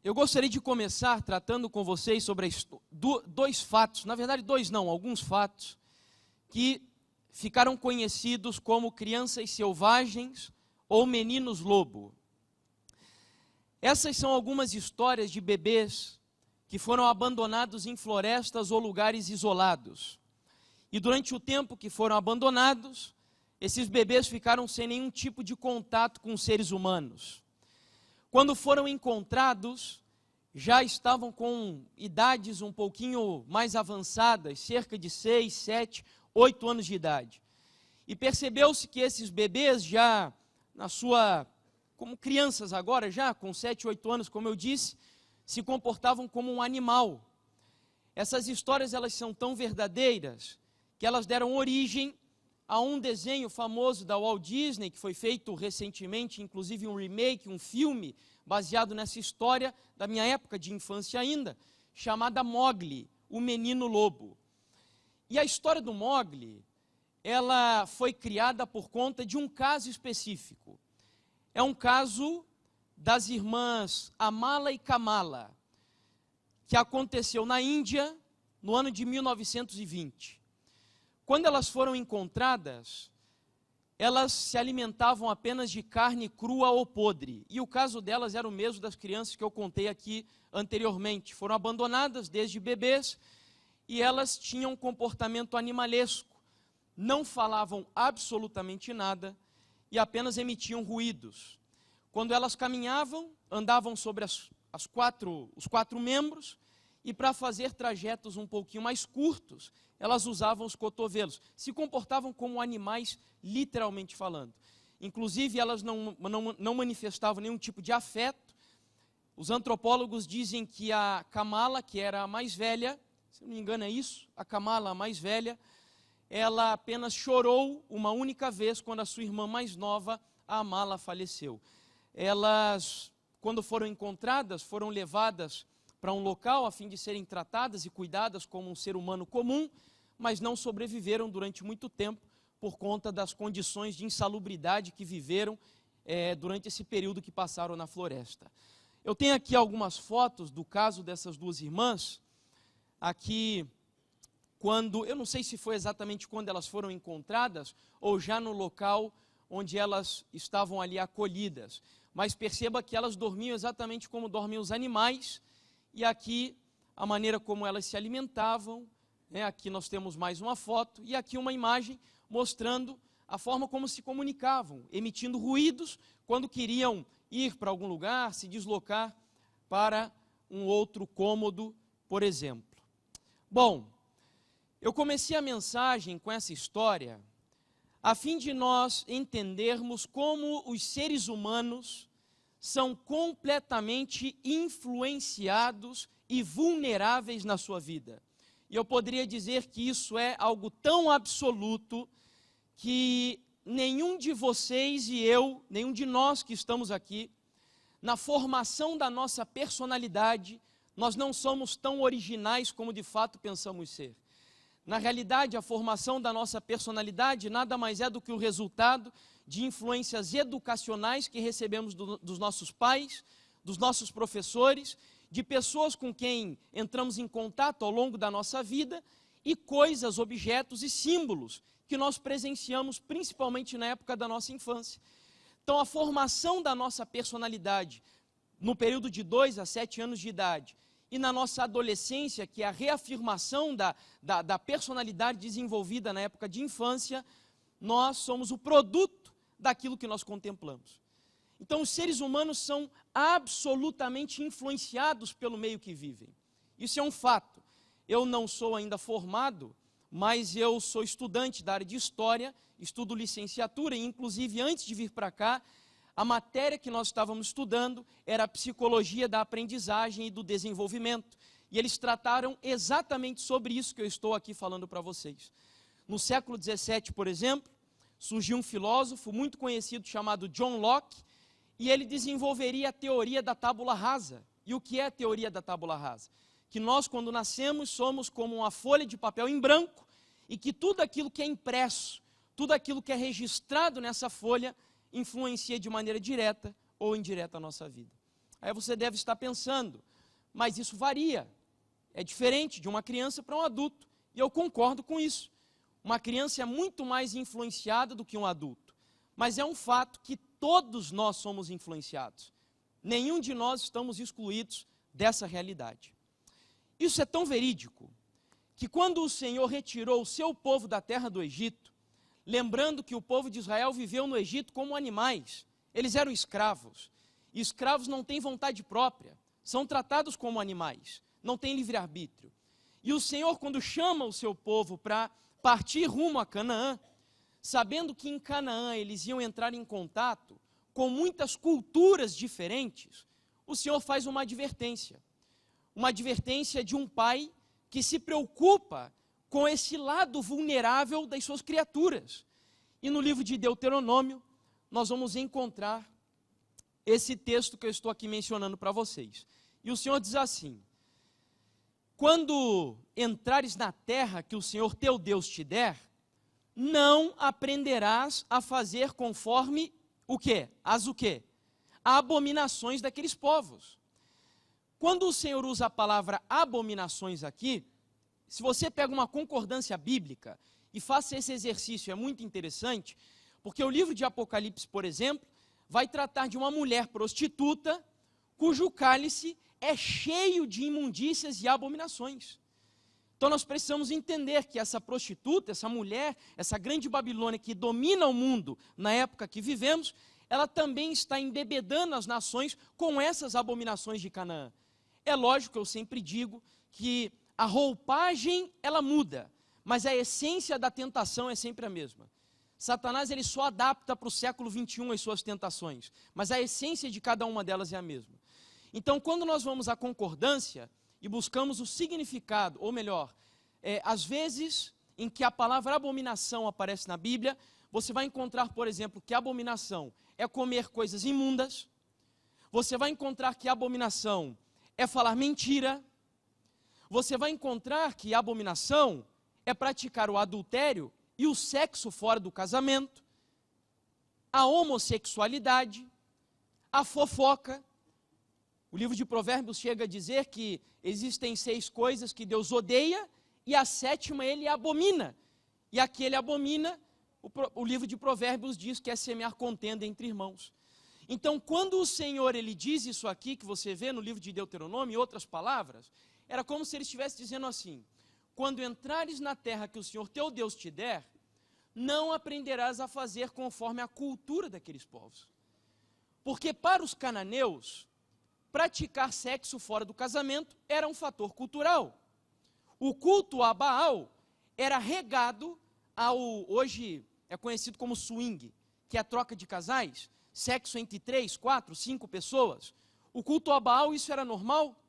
Eu gostaria de começar tratando com vocês sobre dois fatos, na verdade dois não, alguns fatos, que ficaram conhecidos como crianças selvagens ou meninos lobo. Essas são algumas histórias de bebês que foram abandonados em florestas ou lugares isolados. E durante o tempo que foram abandonados, esses bebês ficaram sem nenhum tipo de contato com os seres humanos. Quando foram encontrados, já estavam com idades um pouquinho mais avançadas, cerca de 6, 7, 8 anos de idade. E percebeu-se que esses bebês já, como crianças agora, já com 7, 8 anos, como eu disse, se comportavam como um animal. Essas histórias, elas são tão verdadeiras que elas deram origem a um desenho famoso da Walt Disney, que foi feito recentemente, inclusive um remake, um filme, baseado nessa história da minha época de infância ainda, chamada Mowgli, o Menino Lobo. E a história do Mowgli, ela foi criada por conta de um caso específico. É um caso das irmãs Amala e Kamala, que aconteceu na Índia no ano de 1920. Quando elas foram encontradas, elas se alimentavam apenas de carne crua ou podre. E o caso delas era o mesmo das crianças que eu contei aqui anteriormente. Foram abandonadas desde bebês e elas tinham um comportamento animalesco. Não falavam absolutamente nada e apenas emitiam ruídos. Quando elas caminhavam, andavam sobre os quatro membros e para fazer trajetos um pouquinho mais curtos, elas usavam os cotovelos, se comportavam como animais, literalmente falando. Inclusive, elas não manifestavam nenhum tipo de afeto. Os antropólogos dizem que a Kamala, que era a mais velha, se não me engano é isso, a Kamala, a mais velha, ela apenas chorou uma única vez quando a sua irmã mais nova, a Amala, faleceu. Elas, quando foram encontradas, foram levadas para um local a fim de serem tratadas e cuidadas como um ser humano comum, mas não sobreviveram durante muito tempo por conta das condições de insalubridade que viveram durante esse período que passaram na floresta. Eu tenho aqui algumas fotos do caso dessas duas irmãs, aqui eu não sei se foi exatamente quando elas foram encontradas ou já no local onde elas estavam ali acolhidas, mas perceba que elas dormiam exatamente como dormem os animais, e aqui a maneira como elas se alimentavam, aqui nós temos mais uma foto, e aqui uma imagem mostrando a forma como se comunicavam, emitindo ruídos quando queriam ir para algum lugar, se deslocar para um outro cômodo, por exemplo. Bom, eu comecei a mensagem com essa história a fim de nós entendermos como os seres humanos são completamente influenciados e vulneráveis na sua vida. E eu poderia dizer que isso é algo tão absoluto que nenhum de vocês e eu, nenhum de nós que estamos aqui, na formação da nossa personalidade, nós não somos tão originais como de fato pensamos ser. Na realidade, a formação da nossa personalidade nada mais é do que o resultado de influências educacionais que recebemos dos nossos pais, dos nossos professores, de pessoas com quem entramos em contato ao longo da nossa vida e coisas, objetos e símbolos que nós presenciamos principalmente na época da nossa infância. Então, a formação da nossa personalidade no período de 2 a 7 anos de idade e na nossa adolescência, que é a reafirmação da personalidade desenvolvida na época de infância, nós somos o produto daquilo que nós contemplamos. Então, os seres humanos são absolutamente influenciados pelo meio que vivem. Isso é um fato. Eu não sou ainda formado, mas eu sou estudante da área de História, estudo licenciatura, e inclusive antes de vir para cá, a matéria que nós estávamos estudando era a Psicologia da Aprendizagem e do Desenvolvimento. E eles trataram exatamente sobre isso que eu estou aqui falando para vocês. No século XVII, por exemplo, surgiu um filósofo muito conhecido chamado John Locke, e ele desenvolveria a teoria da tábula rasa. E o que é a teoria da tábula rasa? Que nós, quando nascemos, somos como uma folha de papel em branco, e que tudo aquilo que é impresso, tudo aquilo que é registrado nessa folha, influencia de maneira direta ou indireta a nossa vida. Aí você deve estar pensando, mas isso varia. É diferente de uma criança para um adulto. E eu concordo com isso. Uma criança é muito mais influenciada do que um adulto. Mas é um fato que todos nós somos influenciados. Nenhum de nós estamos excluídos dessa realidade. Isso é tão verídico que quando o Senhor retirou o seu povo da terra do Egito, lembrando que o povo de Israel viveu no Egito como animais, eles eram escravos. E escravos não têm vontade própria, são tratados como animais, não têm livre-arbítrio. E o Senhor, quando chama o seu povo para partir rumo a Canaã, sabendo que em Canaã eles iam entrar em contato com muitas culturas diferentes, o Senhor faz uma advertência de um pai que se preocupa com esse lado vulnerável das suas criaturas. E no livro de Deuteronômio, nós vamos encontrar esse texto que eu estou aqui mencionando para vocês. E o Senhor diz assim: quando entrares na terra que o Senhor teu Deus te der, não aprenderás a fazer conforme o quê? As abominações daqueles povos. Quando o Senhor usa a palavra abominações aqui, se você pega uma concordância bíblica e faça esse exercício, é muito interessante, porque o livro de Apocalipse, por exemplo, vai tratar de uma mulher prostituta cujo cálice é cheio de imundícias e abominações. Então nós precisamos entender que essa prostituta, essa mulher, essa grande Babilônia que domina o mundo na época que vivemos, ela também está embebedando as nações com essas abominações de Canaã. É lógico, eu sempre digo, que a roupagem ela muda, mas a essência da tentação é sempre a mesma. Satanás ele só adapta para o século 21 as suas tentações, mas a essência de cada uma delas é a mesma. Então, quando nós vamos à concordância e buscamos o significado, ou melhor, às vezes em que a palavra abominação aparece na Bíblia, você vai encontrar, por exemplo, que abominação é comer coisas imundas, você vai encontrar que abominação é falar mentira, você vai encontrar que abominação é praticar o adultério e o sexo fora do casamento, a homossexualidade, a fofoca. O livro de Provérbios chega a dizer que existem 6 coisas que Deus odeia e a 7ª ele abomina. E a que ele abomina, o livro de Provérbios diz que é semear contenda entre irmãos. Então, quando o Senhor ele diz isso aqui, que você vê no livro de Deuteronômio, em outras palavras, era como se ele estivesse dizendo assim: quando entrares na terra que o Senhor teu Deus te der, não aprenderás a fazer conforme a cultura daqueles povos. Porque para os cananeus, praticar sexo fora do casamento era um fator cultural. O culto a Baal era regado ao, hoje é conhecido como swing, que é a troca de casais, sexo entre 3, 4, 5 pessoas. O culto a Baal, isso era normal.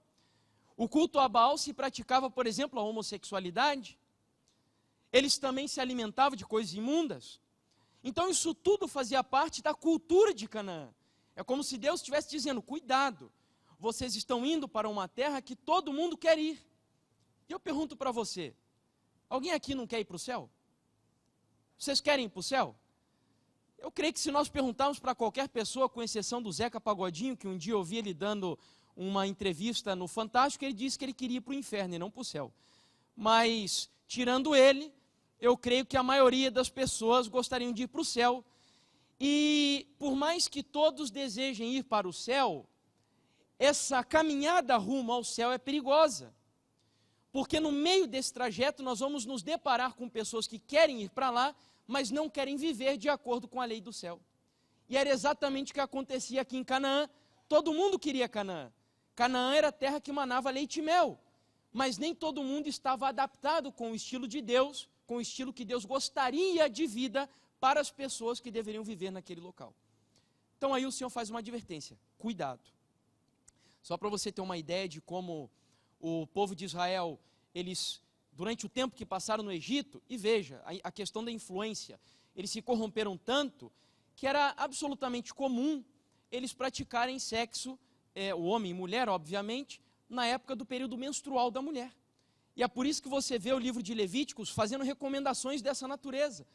O culto a Baal se praticava, por exemplo, a homossexualidade. Eles também se alimentavam de coisas imundas. Então isso tudo fazia parte da cultura de Canaã. É como se Deus estivesse dizendo: cuidado, vocês estão indo para uma terra que todo mundo quer ir. E eu pergunto para você, alguém aqui não quer ir para o céu? Vocês querem ir para o céu? Eu creio que se nós perguntarmos para qualquer pessoa, com exceção do Zeca Pagodinho, que um dia eu ouvi ele dando uma entrevista no Fantástico, ele disse que ele queria ir para o inferno e não para o céu. Mas, tirando ele, eu creio que a maioria das pessoas gostariam de ir para o céu. E por mais que todos desejem ir para o céu, essa caminhada rumo ao céu é perigosa. Porque no meio desse trajeto nós vamos nos deparar com pessoas que querem ir para lá, mas não querem viver de acordo com a lei do céu. E era exatamente o que acontecia aqui em Canaã. Todo mundo queria Canaã. Canaã era a terra que manava leite e mel, mas nem todo mundo estava adaptado com o estilo de Deus, com o estilo que Deus gostaria de vida para as pessoas que deveriam viver naquele local. Então aí o Senhor faz uma advertência: cuidado. Só para você ter uma ideia de como o povo de Israel, eles, durante o tempo que passaram no Egito, e veja, a questão da influência, eles se corromperam tanto que era absolutamente comum eles praticarem sexo, o homem e mulher, obviamente, na época do período menstrual da mulher. E é por isso que você vê o livro de Levíticos fazendo recomendações dessa natureza.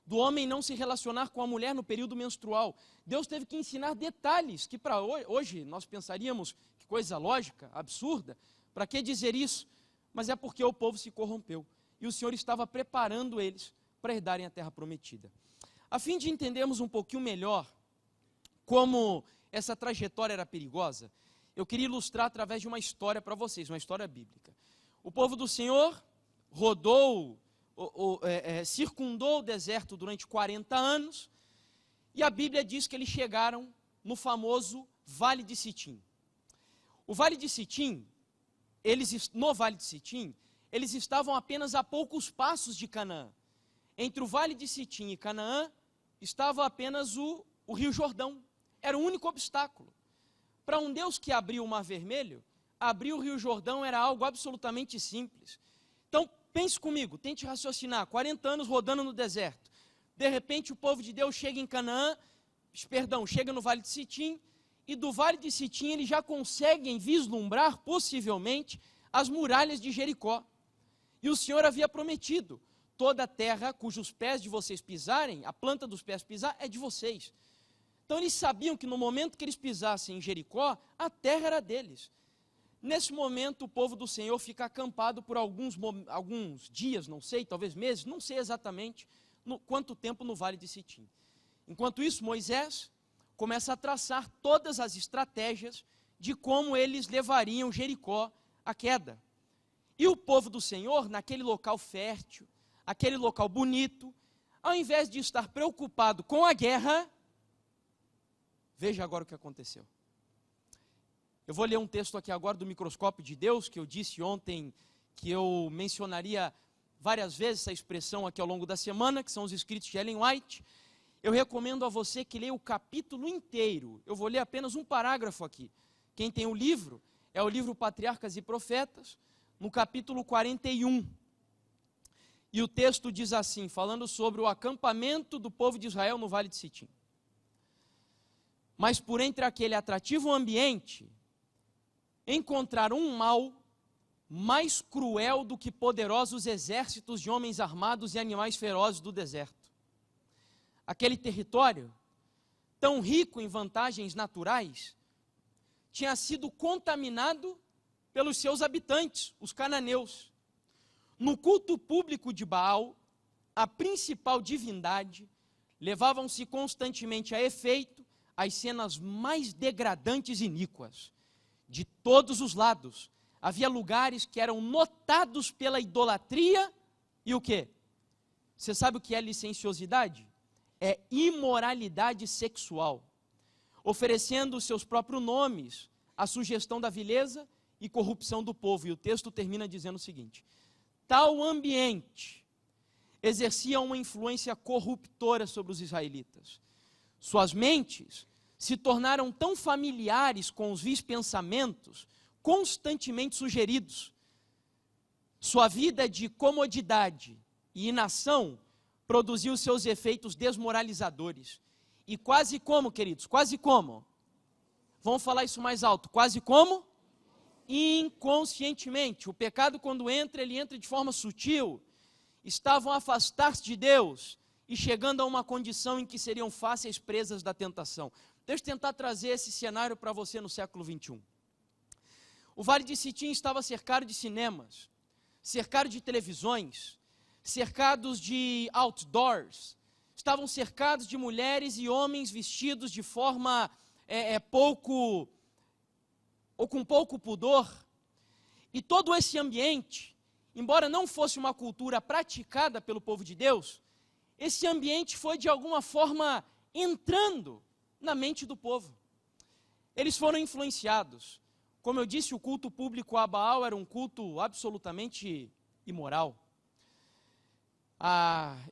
do homem não se relacionar com a mulher no período menstrual. Deus teve que ensinar detalhes que para hoje nós pensaríamos que coisa lógica, absurda. Para que dizer isso? Mas é porque o povo se corrompeu e o Senhor estava preparando eles para herdarem a terra prometida. A fim de entendermos um pouquinho melhor como essa trajetória era perigosa, eu queria ilustrar através de uma história para vocês, uma história bíblica. O povo do Senhor rodou, circundou o deserto durante 40 anos, e a Bíblia diz que eles chegaram no famoso Vale de Sitim. O Vale de Sitim, no Vale de Sitim, eles estavam apenas a poucos passos de Canaã. Entre o Vale de Sitim e Canaã, estava apenas o Rio Jordão. Era o único obstáculo. Para um Deus que abriu o Mar Vermelho, abrir o Rio Jordão era algo absolutamente simples. Então, pense comigo, tente raciocinar, 40 anos rodando no deserto. De repente, o povo de Deus chega em Canaã, chega no Vale de Sitim, e do Vale de Sitim eles já conseguem vislumbrar, possivelmente, as muralhas de Jericó. E o Senhor havia prometido, toda a terra cujos pés de vocês pisarem, a planta dos pés pisar, é de vocês. Então eles sabiam que no momento que eles pisassem em Jericó, a terra era deles. Nesse momento o povo do Senhor fica acampado por alguns dias, não sei, talvez meses, não sei exatamente quanto tempo no Vale de Sitim. Enquanto isso, Moisés começa a traçar todas as estratégias de como eles levariam Jericó à queda. E o povo do Senhor, naquele local fértil, aquele local bonito, ao invés de estar preocupado com a guerra, veja agora o que aconteceu. Eu vou ler um texto aqui agora do Microscópio de Deus, que eu disse ontem que eu mencionaria várias vezes essa expressão aqui ao longo da semana, que são os escritos de Ellen White. Eu recomendo a você que leia o capítulo inteiro. Eu vou ler apenas um parágrafo aqui. Quem tem o livro, é o livro Patriarcas e Profetas, no capítulo 41. E o texto diz assim, falando sobre o acampamento do povo de Israel no Vale de Sitim. Mas por entre aquele atrativo ambiente, encontraram um mal mais cruel do que poderosos exércitos de homens armados e animais ferozes do deserto. Aquele território, tão rico em vantagens naturais, tinha sido contaminado pelos seus habitantes, os cananeus. No culto público de Baal, a principal divindade, levavam-se constantemente a efeito as cenas mais degradantes e iníquas. De todos os lados, havia lugares que eram notados pela idolatria e o quê? Você sabe o que é licenciosidade? É imoralidade sexual, oferecendo os seus próprios nomes à sugestão da vileza e corrupção do povo. E o texto termina dizendo o seguinte: tal ambiente exercia uma influência corruptora sobre os israelitas. Suas mentes se tornaram tão familiares com os vis pensamentos constantemente sugeridos. Sua vida de comodidade e inação produziu seus efeitos desmoralizadores. E quase como, queridos? Quase como? Vamos falar isso mais alto. Quase como? Inconscientemente. O pecado, quando entra, ele entra de forma sutil. Estavam a afastar-se de Deus e chegando a uma condição em que seriam fáceis presas da tentação. Deixa eu tentar trazer esse cenário para você no século 21. O Vale de Sitim estava cercado de cinemas, cercado de televisões, cercados de outdoors, estavam cercados de mulheres e homens vestidos de forma com pouco pudor. E todo esse ambiente, embora não fosse uma cultura praticada pelo povo de Deus, esse ambiente foi de alguma forma entrando na mente do povo. Eles foram influenciados. Como eu disse, o culto público a Baal era um culto absolutamente imoral.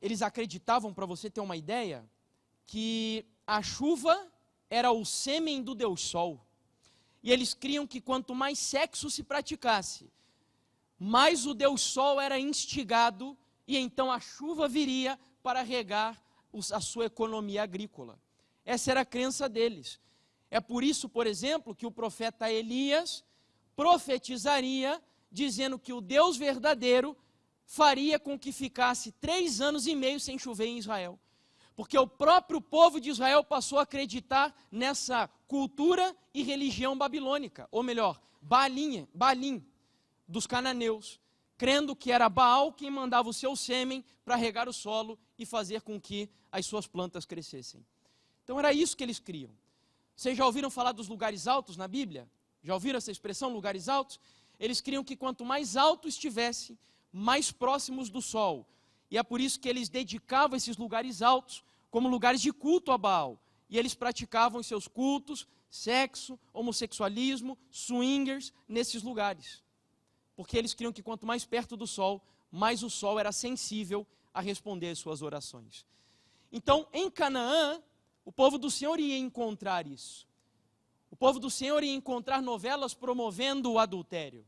Eles acreditavam, para você ter uma ideia, que a chuva era o sêmen do Deus Sol. E eles criam que quanto mais sexo se praticasse, mais o Deus Sol era instigado e então a chuva viria para regar a sua economia agrícola. Essa era a crença deles. É por isso, por exemplo, que o profeta Elias profetizaria, dizendo que o Deus verdadeiro faria com que ficasse 3 anos e meio sem chover em Israel. Porque o próprio povo de Israel passou a acreditar nessa cultura e religião babilônica, ou melhor, Baalim, dos cananeus, crendo que era Baal quem mandava o seu sêmen para regar o solo e fazer com que as suas plantas crescessem. Então era isso que eles criam. Vocês já ouviram falar dos lugares altos na Bíblia? Já ouviram essa expressão, lugares altos? Eles criam que quanto mais alto estivesse, mais próximos do sol. E é por isso que eles dedicavam esses lugares altos como lugares de culto a Baal. E eles praticavam os seus cultos, sexo, homossexualismo, swingers, nesses lugares. Porque eles criam que quanto mais perto do sol, mais o sol era sensível a responder às suas orações. Então, em Canaã, o povo do Senhor ia encontrar isso. O povo do Senhor ia encontrar novelas promovendo o adultério.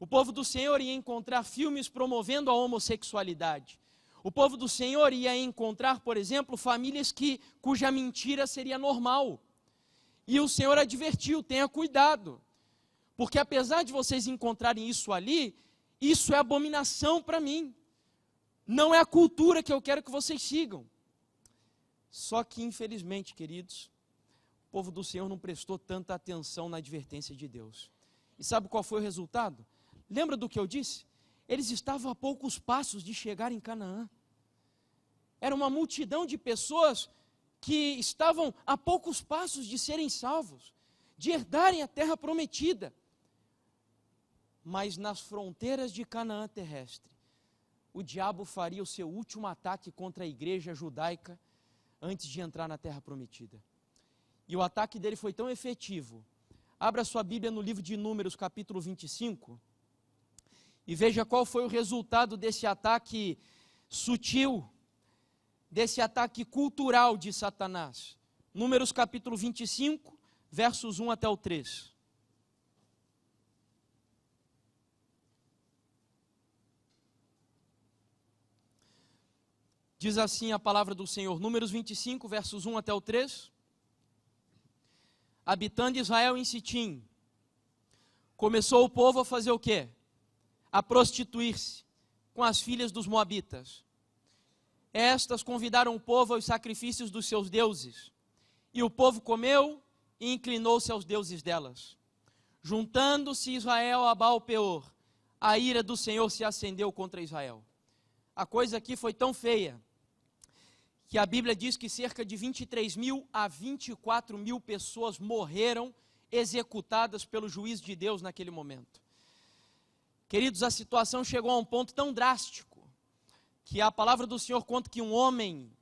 O povo do Senhor ia encontrar filmes promovendo a homossexualidade. O povo do Senhor ia encontrar, por exemplo, famílias cuja mentira seria normal. E o Senhor advertiu, tenha cuidado. Porque apesar de vocês encontrarem isso ali, isso é abominação para mim. Não é a cultura que eu quero que vocês sigam. Só que, infelizmente, queridos, o povo do Senhor não prestou tanta atenção na advertência de Deus. E sabe qual foi o resultado? Lembra do que eu disse? Eles estavam a poucos passos de chegar em Canaã. Era uma multidão de pessoas que estavam a poucos passos de serem salvos, de herdarem a terra prometida. Mas nas fronteiras de Canaã terrestre, o diabo faria o seu último ataque contra a igreja judaica antes de entrar na terra prometida. E o ataque dele foi tão efetivo. Abra sua Bíblia no livro de Números, capítulo 25, e veja qual foi o resultado desse ataque sutil, desse ataque cultural de Satanás. Números, capítulo 25, versos 1 até o 3. Diz assim a palavra do Senhor, Números 25, versos 1 até o 3. Habitando Israel em Sitim, começou o povo a fazer o quê? A prostituir-se com as filhas dos moabitas. Estas convidaram o povo aos sacrifícios dos seus deuses, e o povo comeu e inclinou-se aos deuses delas. Juntando-se Israel a Baal-peor, a ira do Senhor se acendeu contra Israel. A coisa aqui foi tão feia, que a Bíblia diz que cerca de 23.000 a 24.000 pessoas morreram executadas pelo juízo de Deus naquele momento. Queridos, a situação chegou a um ponto tão drástico, que a palavra do Senhor conta que um homem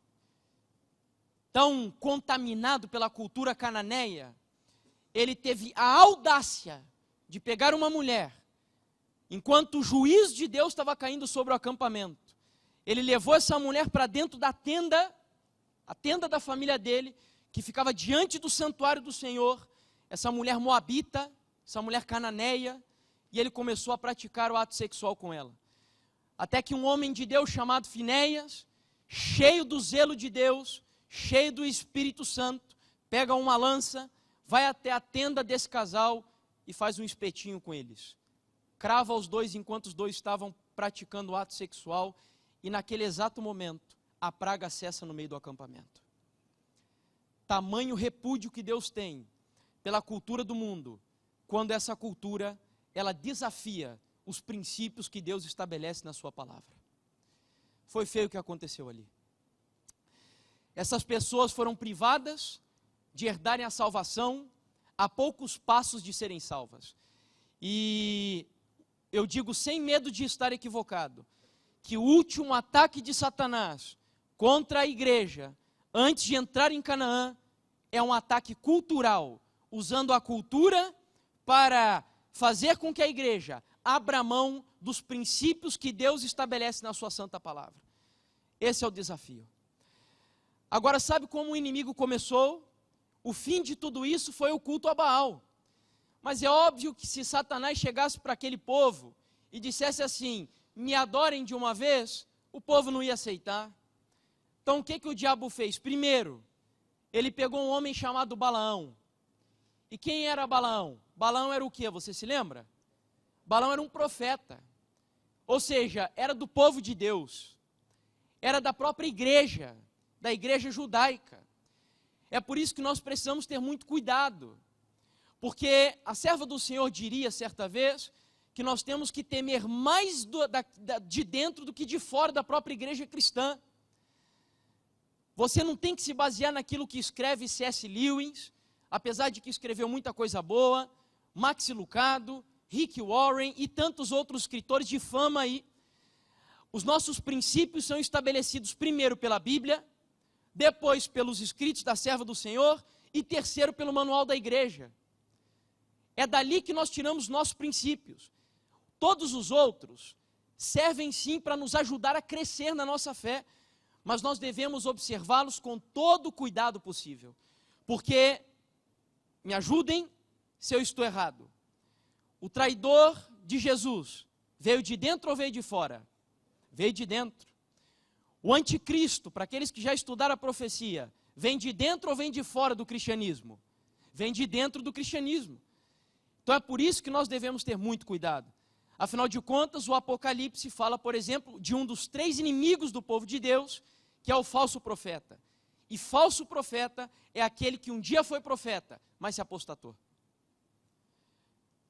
tão contaminado pela cultura cananeia, ele teve a audácia de pegar uma mulher, enquanto o juízo de Deus estava caindo sobre o acampamento. Ele levou essa mulher para dentro da tenda, a tenda da família dele, que ficava diante do santuário do Senhor, essa mulher moabita, essa mulher cananeia, e ele começou a praticar o ato sexual com ela. Até que um homem de Deus chamado Finéias, cheio do zelo de Deus, cheio do Espírito Santo, pega uma lança, vai até a tenda desse casal e faz um espetinho com eles. Crava os dois enquanto os dois estavam praticando o ato sexual, e naquele exato momento, a praga cessa no meio do acampamento. Tamanho repúdio que Deus tem pela cultura do mundo, quando essa cultura, ela desafia os princípios que Deus estabelece na sua palavra. Foi feio o que aconteceu ali. Essas pessoas foram privadas de herdarem a salvação a poucos passos de serem salvas. E eu digo sem medo de estar equivocado, que o último ataque de Satanás contra a igreja, antes de entrar em Canaã, é um ataque cultural, usando a cultura para fazer com que a igreja abra mão dos princípios que Deus estabelece na sua santa palavra. Esse é o desafio. Agora, sabe como o inimigo começou? O fim de tudo isso foi o culto a Baal. Mas é óbvio que se Satanás chegasse para aquele povo e dissesse assim, me adorem de uma vez, o povo não ia aceitar. Então o que o diabo fez? Primeiro, ele pegou um homem chamado Balaão. E quem era Balaão? Balaão era o quê? Você se lembra? Balaão era um profeta. Ou seja, era do povo de Deus, era da própria igreja, da igreja judaica. É por isso que nós precisamos ter muito cuidado, porque a serva do Senhor diria certa vez que nós temos que temer mais de dentro do que de fora da própria igreja cristã. Você não tem que se basear naquilo que escreve C.S. Lewis, apesar de que escreveu muita coisa boa, Max Lucado, Rick Warren e tantos outros escritores de fama aí. Os nossos princípios são estabelecidos primeiro pela Bíblia, depois pelos escritos da serva do Senhor e terceiro pelo manual da igreja. É dali que nós tiramos nossos princípios. Todos os outros servem sim para nos ajudar a crescer na nossa fé, mas nós devemos observá-los com todo o cuidado possível. Porque, me ajudem se eu estou errado, o traidor de Jesus veio de dentro ou veio de fora? Veio de dentro. O anticristo, para aqueles que já estudaram a profecia, vem de dentro ou vem de fora do cristianismo? Vem de dentro do cristianismo. Então é por isso que nós devemos ter muito cuidado. Afinal de contas, o Apocalipse fala, por exemplo, de um dos 3 inimigos do povo de Deus, que é o falso profeta. E falso profeta é aquele que um dia foi profeta, mas se apostatou.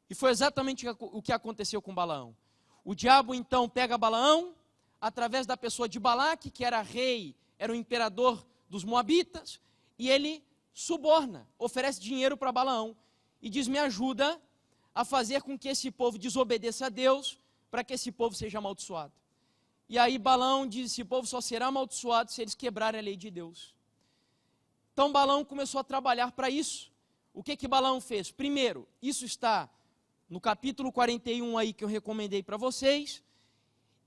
E foi exatamente o que aconteceu com Balaão. O diabo então pega Balaão, através da pessoa de Balaque, que era rei, era o imperador dos Moabitas, e ele suborna, oferece dinheiro para Balaão, e diz, me ajuda a fazer com que esse povo desobedeça a Deus, para que esse povo seja amaldiçoado. E aí Balaão diz, esse povo só será amaldiçoado se eles quebrarem a lei de Deus. Então Balaão começou a trabalhar para isso. O que Balaão fez? Primeiro, isso está no capítulo 41 aí que eu recomendei para vocês,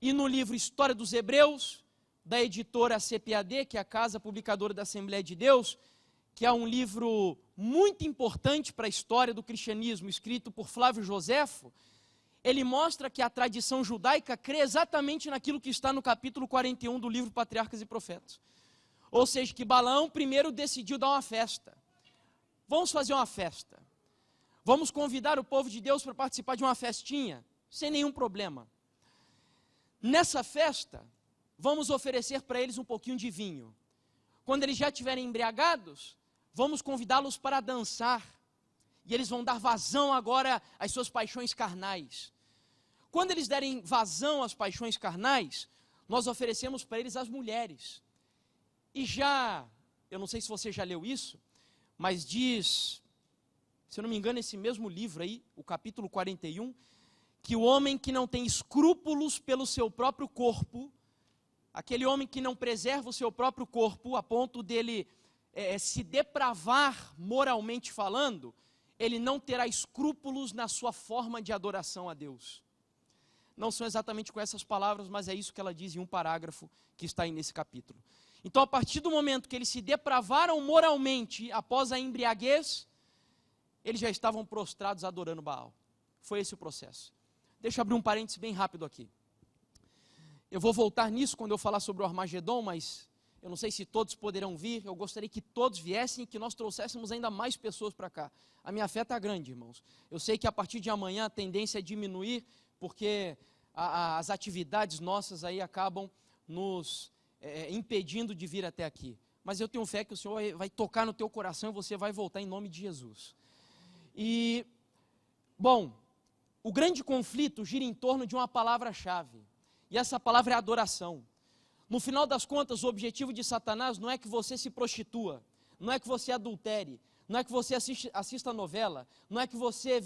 e no livro História dos Hebreus, da editora CPAD, que é a Casa Publicadora da Assembleia de Deus, que é um livro muito importante para a história do cristianismo, escrito por Flávio Joséfo. Ele mostra que a tradição judaica crê exatamente naquilo que está no capítulo 41 do livro Patriarcas e Profetas. Ou seja, que Balaão primeiro decidiu dar uma festa. Vamos fazer uma festa. Vamos convidar o povo de Deus para participar de uma festinha, sem nenhum problema. Nessa festa, vamos oferecer para eles um pouquinho de vinho. Quando eles já estiverem embriagados, vamos convidá-los para dançar. E eles vão dar vazão agora às suas paixões carnais. Quando eles derem vazão às paixões carnais, nós oferecemos para eles as mulheres. E já, eu não sei se você já leu isso, mas diz, se eu não me engano, esse mesmo livro aí, o capítulo 41, que o homem que não tem escrúpulos pelo seu próprio corpo, aquele homem que não preserva o seu próprio corpo, a ponto dele se depravar moralmente falando, ele não terá escrúpulos na sua forma de adoração a Deus. Não são exatamente com essas palavras, mas é isso que ela diz em um parágrafo que está aí nesse capítulo. Então, a partir do momento que eles se depravaram moralmente após a embriaguez, eles já estavam prostrados adorando Baal. Foi esse o processo. Deixa eu abrir um parênteses bem rápido aqui. Eu vou voltar nisso quando eu falar sobre o Armagedon, mas eu não sei se todos poderão vir. Eu gostaria que todos viessem e que nós trouxéssemos ainda mais pessoas para cá. A minha fé está grande, irmãos. Eu sei que a partir de amanhã a tendência é diminuir, porque as atividades nossas aí acabam nos impedindo de vir até aqui. Mas eu tenho fé que o Senhor vai tocar no teu coração e você vai voltar em nome de Jesus. E, bom, o grande conflito gira em torno de uma palavra-chave. E essa palavra é adoração. No final das contas, o objetivo de Satanás não é que você se prostitua, não é que você adultere, não é que você assista novela, não é que você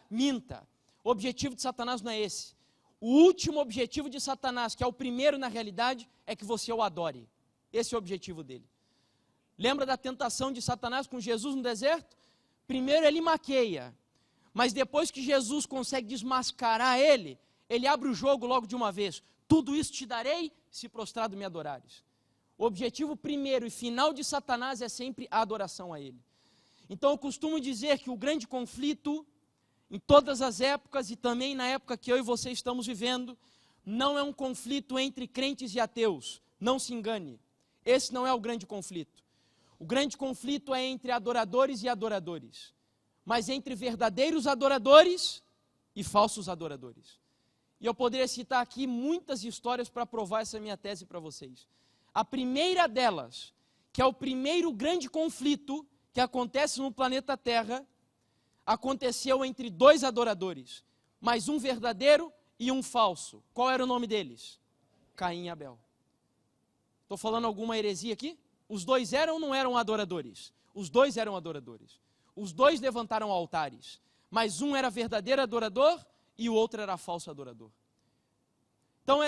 minta. O objetivo de Satanás não é esse. O último objetivo de Satanás, que é o primeiro na realidade, é que você o adore. Esse é o objetivo dele. Lembra da tentação de Satanás com Jesus no deserto? Primeiro ele maqueia, mas depois que Jesus consegue desmascarar ele abre o jogo logo de uma vez. Tudo isso te darei, se prostrado me adorares. O objetivo primeiro e final de Satanás é sempre a adoração a ele. Então eu costumo dizer que o grande conflito, em todas as épocas e também na época que eu e você estamos vivendo, não é um conflito entre crentes e ateus. Não se engane. Esse não é o grande conflito. O grande conflito é entre adoradores e adoradores. Mas entre verdadeiros adoradores e falsos adoradores. E eu poderia citar aqui muitas histórias para provar essa minha tese para vocês. A primeira delas, que é o primeiro grande conflito que acontece no planeta Terra, aconteceu entre dois adoradores, mas um verdadeiro e um falso. Qual era o nome deles? Caim e Abel. Estou falando alguma heresia aqui? Os dois eram ou não eram adoradores? Os dois eram adoradores. Os dois levantaram altares, mas um era verdadeiro adorador e o outro era falso adorador. Então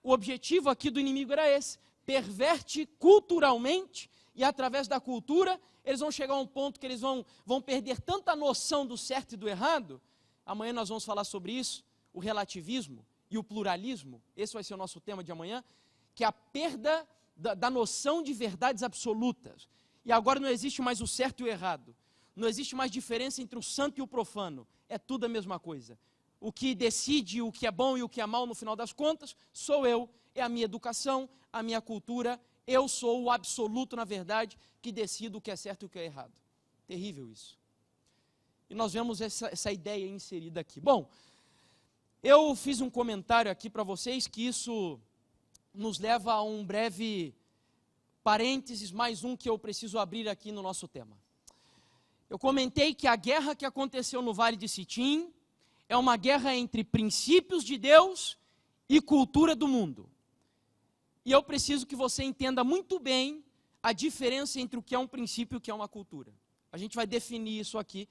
o objetivo aqui do inimigo era esse: perverte culturalmente, e através da cultura eles vão chegar a um ponto que eles vão perder tanta noção do certo e do errado. Amanhã nós vamos falar sobre isso, o relativismo e o pluralismo. Esse vai ser o nosso tema de amanhã, que é a perda da noção de verdades absolutas. E agora não existe mais o certo e o errado. Não existe mais diferença entre o santo e o profano. É tudo a mesma coisa. O que decide o que é bom e o que é mal, no final das contas, sou eu. É a minha educação, a minha cultura. Eu sou o absoluto, na verdade, que decido o que é certo e o que é errado. Terrível isso. E nós vemos essa ideia inserida aqui. Bom, eu fiz um comentário aqui para vocês que isso nos leva a um breve parênteses, mais um que eu preciso abrir aqui no nosso tema. Eu comentei que a guerra que aconteceu no Vale de Sitim é uma guerra entre princípios de Deus e cultura do mundo. E eu preciso que você entenda muito bem a diferença entre o que é um princípio e o que é uma cultura. A gente vai definir isso aqui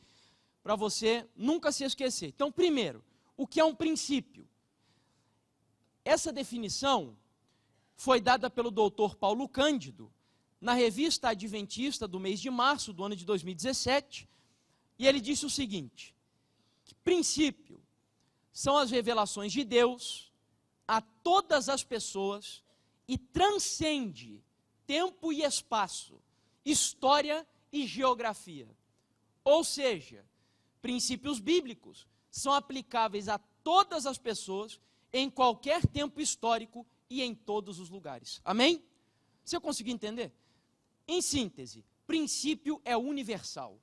para você nunca se esquecer. Então, primeiro, o que é um princípio? Essa definição foi dada pelo doutor Paulo Cândido na revista Adventista do mês de março do ano de 2017, e ele disse o seguinte: que princípio são as revelações de Deus a todas as pessoas e transcende tempo e espaço, história e geografia. Ou seja, princípios bíblicos são aplicáveis a todas as pessoas, em qualquer tempo histórico e em todos os lugares. Amém? Você conseguiu entender? Em síntese, princípio é universal.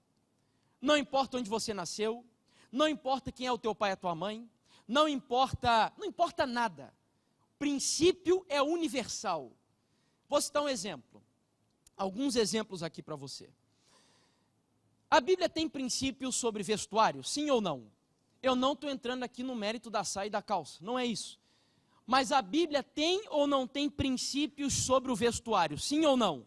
Não importa onde você nasceu, não importa quem é o teu pai e a tua mãe, não importa nada. Princípio é universal. Vou citar um exemplo. Alguns exemplos aqui para você. A Bíblia tem princípios sobre vestuário, sim ou não? Eu não estou entrando aqui no mérito da saia e da calça, não é isso. Mas a Bíblia tem ou não tem princípios sobre o vestuário, sim ou não?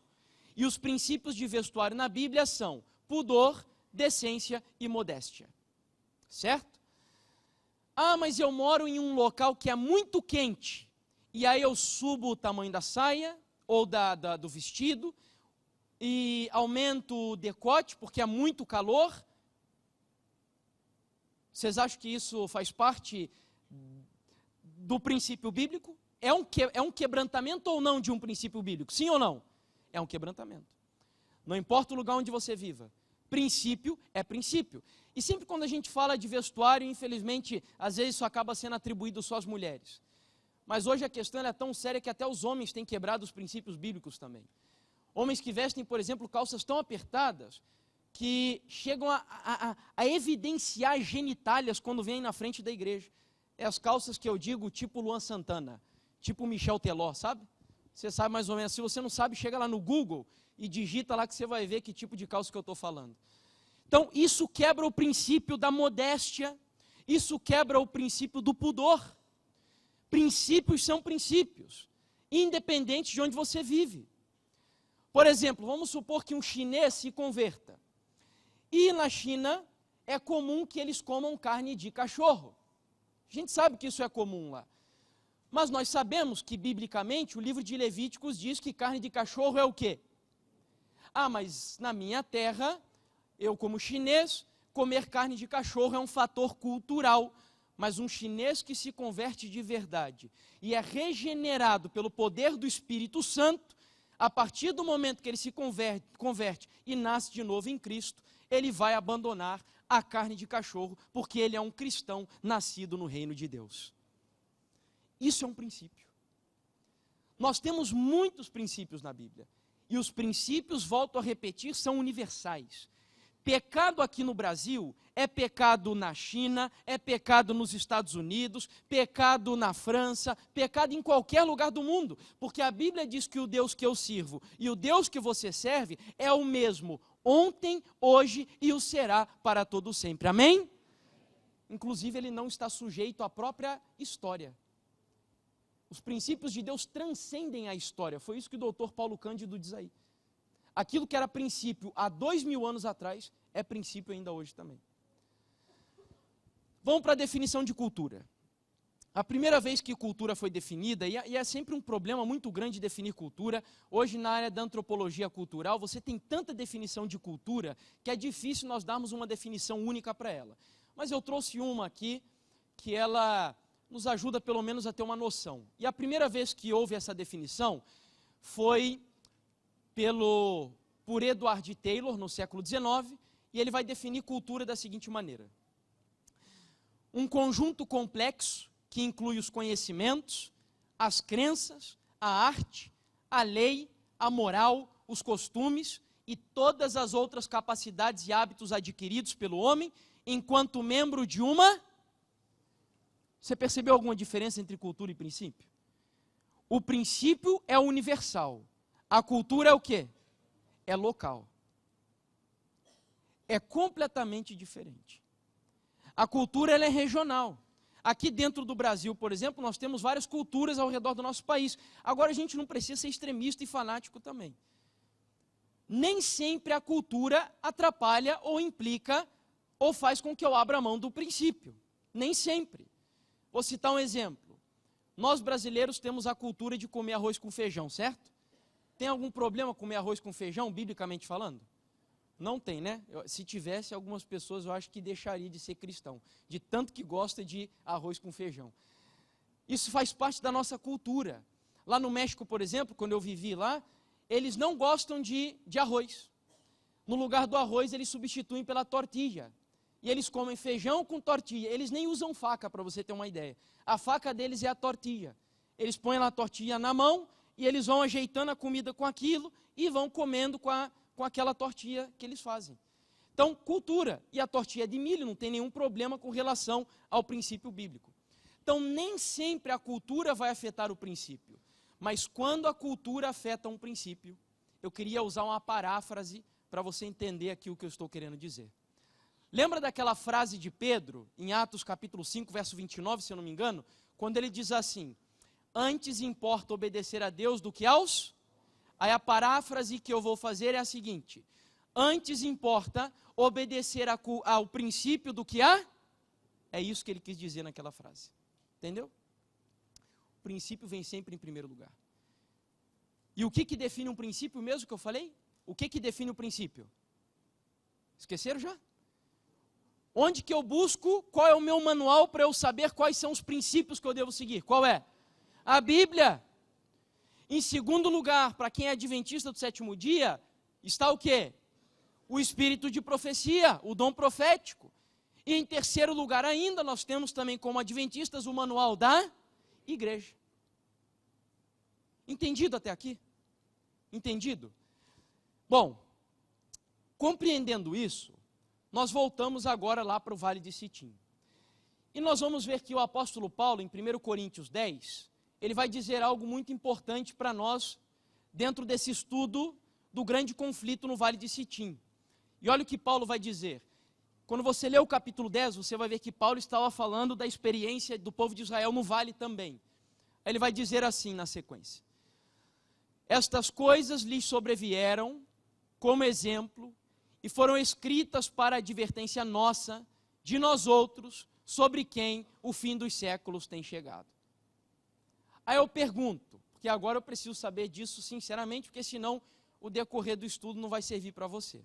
E os princípios de vestuário na Bíblia são pudor, decência e modéstia. Certo? Ah, mas eu moro em um local que é muito quente, e aí eu subo o tamanho da saia ou do vestido, e aumento o decote porque é muito calor. Vocês acham que isso faz parte do princípio bíblico? É um quebrantamento ou não de um princípio bíblico? Sim ou não? É um quebrantamento. Não importa o lugar onde você viva. Princípio é princípio. E sempre quando a gente fala de vestuário, infelizmente, às vezes isso acaba sendo atribuído só às mulheres. Mas hoje a questão é tão séria que até os homens têm quebrado os princípios bíblicos também. Homens que vestem, por exemplo, calças tão apertadas que chegam a evidenciar genitálias quando vêm na frente da igreja. É as calças que eu digo tipo Luan Santana, tipo Michel Teló, sabe? Você sabe mais ou menos. Se você não sabe, chega lá no Google e digita lá que você vai ver que tipo de calça que eu estou falando. Então, isso quebra o princípio da modéstia, isso quebra o princípio do pudor. Princípios são princípios, independente de onde você vive. Por exemplo, vamos supor que um chinês se converta. E na China é comum que eles comam carne de cachorro. A gente sabe que isso é comum lá. Mas nós sabemos que, biblicamente, o livro de Levíticos diz que carne de cachorro é o quê? Ah, mas na minha terra, eu como chinês, comer carne de cachorro é um fator cultural. Mas um chinês que se converte de verdade e é regenerado pelo poder do Espírito Santo, a partir do momento que ele se converte e nasce de novo em Cristo, ele vai abandonar a carne de cachorro, porque ele é um cristão nascido no reino de Deus. Isso é um princípio. Nós temos muitos princípios na Bíblia, e os princípios, volto a repetir, são universais. Pecado aqui no Brasil é pecado na China, é pecado nos Estados Unidos, pecado na França, pecado em qualquer lugar do mundo, porque a Bíblia diz que o Deus que eu sirvo e o Deus que você serve é o mesmo ontem, hoje e o será para todo sempre. Amém? Inclusive, ele não está sujeito à própria história. Os princípios de Deus transcendem a história. Foi isso que o doutor Paulo Cândido diz aí. Aquilo que era princípio há 2000 anos atrás, é princípio ainda hoje também. Vamos para a definição de cultura. A primeira vez que cultura foi definida, e é sempre um problema muito grande definir cultura, hoje na área da antropologia cultural, você tem tanta definição de cultura, que é difícil nós darmos uma definição única para ela. Mas eu trouxe uma aqui, que ela nos ajuda pelo menos a ter uma noção. E a primeira vez que houve essa definição, foi por Edward Taylor, no século XIX, e ele vai definir cultura da seguinte maneira: um conjunto complexo que inclui os conhecimentos, as crenças, a arte, a lei, a moral, os costumes e todas as outras capacidades e hábitos adquiridos pelo homem enquanto membro de uma... Você percebeu alguma diferença entre cultura e princípio? O princípio é universal. A cultura é o quê? É local. É completamente diferente. A cultura ela é regional. Aqui dentro do Brasil, por exemplo, nós temos várias culturas ao redor do nosso país. Agora a gente não precisa ser extremista e fanático também. Nem sempre a cultura atrapalha ou implica ou faz com que eu abra mão do princípio. Nem sempre. Vou citar um exemplo. Nós brasileiros temos a cultura de comer arroz com feijão, certo? Tem algum problema comer arroz com feijão, biblicamente falando? Não tem, né? Se tivesse, algumas pessoas eu acho que deixaria de ser cristão, de tanto que gosta de arroz com feijão. Isso faz parte da nossa cultura. Lá no México, por exemplo, quando eu vivi lá, eles não gostam de arroz. No lugar do arroz, eles substituem pela tortilha. E eles comem feijão com tortilha. Eles nem usam faca, para você ter uma ideia. A faca deles é a tortilha. Eles põem a tortilha na mão e eles vão ajeitando a comida com aquilo e vão comendo com aquela tortilha que eles fazem. Então, cultura. E a tortilha é de milho, não tem nenhum problema com relação ao princípio bíblico. Então, nem sempre a cultura vai afetar o princípio. Mas quando a cultura afeta um princípio, eu queria usar uma paráfrase para você entender aqui o que eu estou querendo dizer. Lembra daquela frase de Pedro, em Atos capítulo 5, verso 29, se eu não me engano? Quando ele diz assim: antes importa obedecer a Deus do que aos... Aí a paráfrase que eu vou fazer é a seguinte: antes importa obedecer ao princípio do que a... É isso que ele quis dizer naquela frase. Entendeu? O princípio vem sempre em primeiro lugar. E o que define um princípio mesmo que eu falei? O que define o princípio? Esqueceram já? Onde que eu busco, qual é o meu manual para eu saber quais são os princípios que eu devo seguir? Qual é? A Bíblia. Em segundo lugar, para quem é adventista do sétimo dia, está o quê? O espírito de profecia, o dom profético. E em terceiro lugar ainda, nós temos também como adventistas o manual da igreja. Entendido até aqui? Entendido? Bom, compreendendo isso, nós voltamos agora lá para o Vale de Sitim. E nós vamos ver que o apóstolo Paulo, em 1 Coríntios 10, ele vai dizer algo muito importante para nós, dentro desse estudo do grande conflito no Vale de Sitim. E olha o que Paulo vai dizer. Quando você lê o capítulo 10, você vai ver que Paulo estava falando da experiência do povo de Israel no vale também. Ele vai dizer assim na sequência: estas coisas lhes sobrevieram como exemplo e foram escritas para advertência nossa, de nós outros, sobre quem o fim dos séculos tem chegado. Aí eu pergunto, porque agora eu preciso saber disso sinceramente, porque senão o decorrer do estudo não vai servir para você.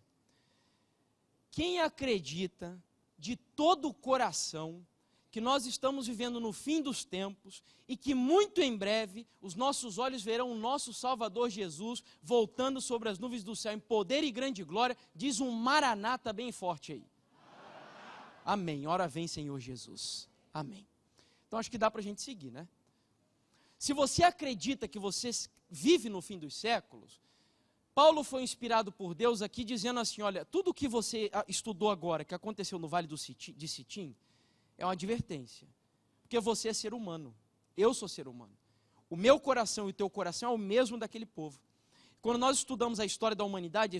Quem acredita de todo o coração que nós estamos vivendo no fim dos tempos e que muito em breve os nossos olhos verão o nosso Salvador Jesus voltando sobre as nuvens do céu em poder e grande glória, diz um maranata bem forte aí. Amém. Ora vem, Senhor Jesus. Amém. Então acho que dá para a gente seguir, né? Se você acredita que você vive no fim dos séculos, Paulo foi inspirado por Deus aqui dizendo assim, olha, tudo que você estudou agora, que aconteceu no Vale de Sitim, é uma advertência. Porque você é ser humano, eu sou ser humano. O meu coração e o teu coração é o mesmo daquele povo. Quando nós estudamos a história da humanidade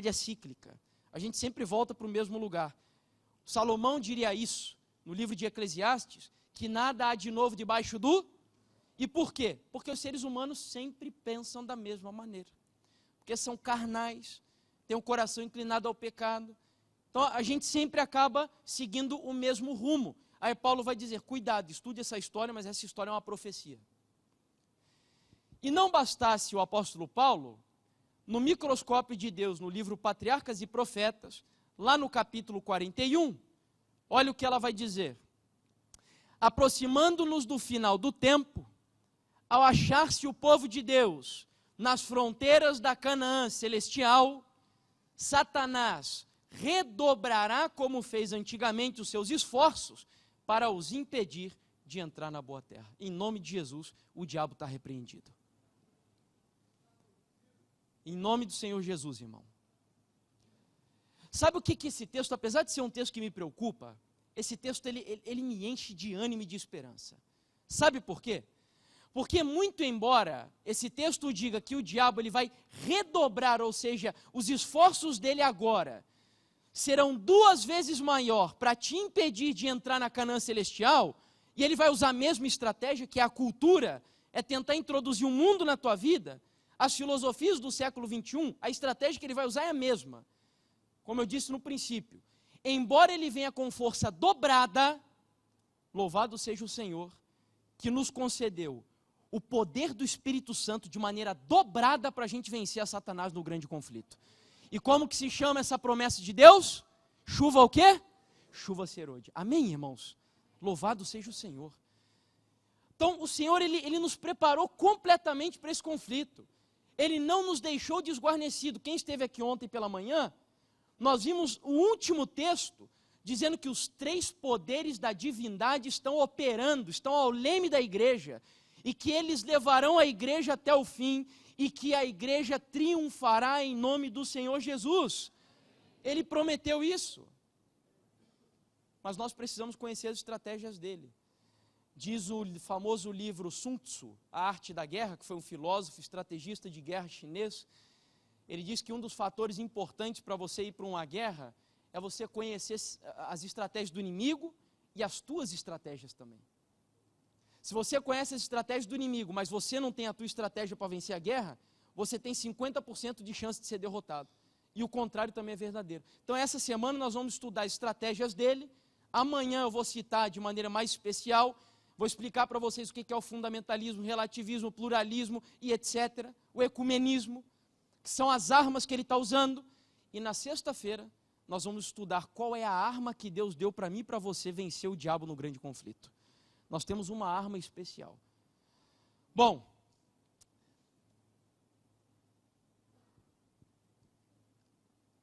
é cíclica. A gente sempre volta para o mesmo lugar. Salomão diria isso, no livro de Eclesiastes, que nada há de novo debaixo do... E por quê? Porque os seres humanos sempre pensam da mesma maneira. Porque são carnais, têm o coração inclinado ao pecado. Então a gente sempre acaba seguindo o mesmo rumo. Aí Paulo vai dizer, cuidado, estude essa história, mas essa história é uma profecia. E não bastasse o apóstolo Paulo, no microscópio de Deus, no livro Patriarcas e Profetas, lá no capítulo 41, olha o que ela vai dizer. Aproximando-nos do final do tempo, ao achar-se o povo de Deus nas fronteiras da Canaã celestial, Satanás redobrará, como fez antigamente, os seus esforços para os impedir de entrar na boa terra. Em nome de Jesus, o diabo está repreendido. Em nome do Senhor Jesus, irmão. Sabe o que esse texto, apesar de ser um texto que me preocupa, esse texto ele me enche de ânimo e de esperança. Sabe por quê? Porque muito embora esse texto diga que o diabo ele vai redobrar, ou seja, os esforços dele agora serão 2 vezes maior para te impedir de entrar na Canaã celestial, e ele vai usar a mesma estratégia, que é a cultura, é tentar introduzir um mundo na tua vida, as filosofias do século 21, a estratégia que ele vai usar é a mesma. Como eu disse no princípio, embora ele venha com força dobrada, louvado seja o Senhor, que nos concedeu o poder do Espírito Santo de maneira dobrada para a gente vencer a Satanás no grande conflito. E como que se chama essa promessa de Deus? Chuva o quê? Chuva serôdia. Amém, irmãos? Louvado seja o Senhor. Então, o Senhor, ele nos preparou completamente para esse conflito. Ele não nos deixou desguarnecido. Quem esteve aqui ontem pela manhã, nós vimos o último texto, dizendo que os 3 poderes da divindade estão operando, estão ao leme da igreja, e que eles levarão a igreja até o fim, e que a igreja triunfará em nome do Senhor Jesus. Ele prometeu isso. Mas nós precisamos conhecer as estratégias dele. Diz o famoso livro Sun Tzu, A Arte da Guerra, que foi um filósofo, estrategista de guerra chinês. Ele diz que um dos fatores importantes para você ir para uma guerra é você conhecer as estratégias do inimigo e as tuas estratégias também. Se você conhece as estratégias do inimigo, mas você não tem a tua estratégia para vencer a guerra, você tem 50% de chance de ser derrotado. E o contrário também é verdadeiro. Então essa semana nós vamos estudar as estratégias dele. Amanhã eu vou citar de maneira mais especial, vou explicar para vocês o que é o fundamentalismo, o relativismo, o pluralismo e etc. O ecumenismo, que são as armas que ele está usando. E na sexta-feira nós vamos estudar qual é a arma que Deus deu para mim e para você vencer o diabo no grande conflito. Nós temos uma arma especial. Bom,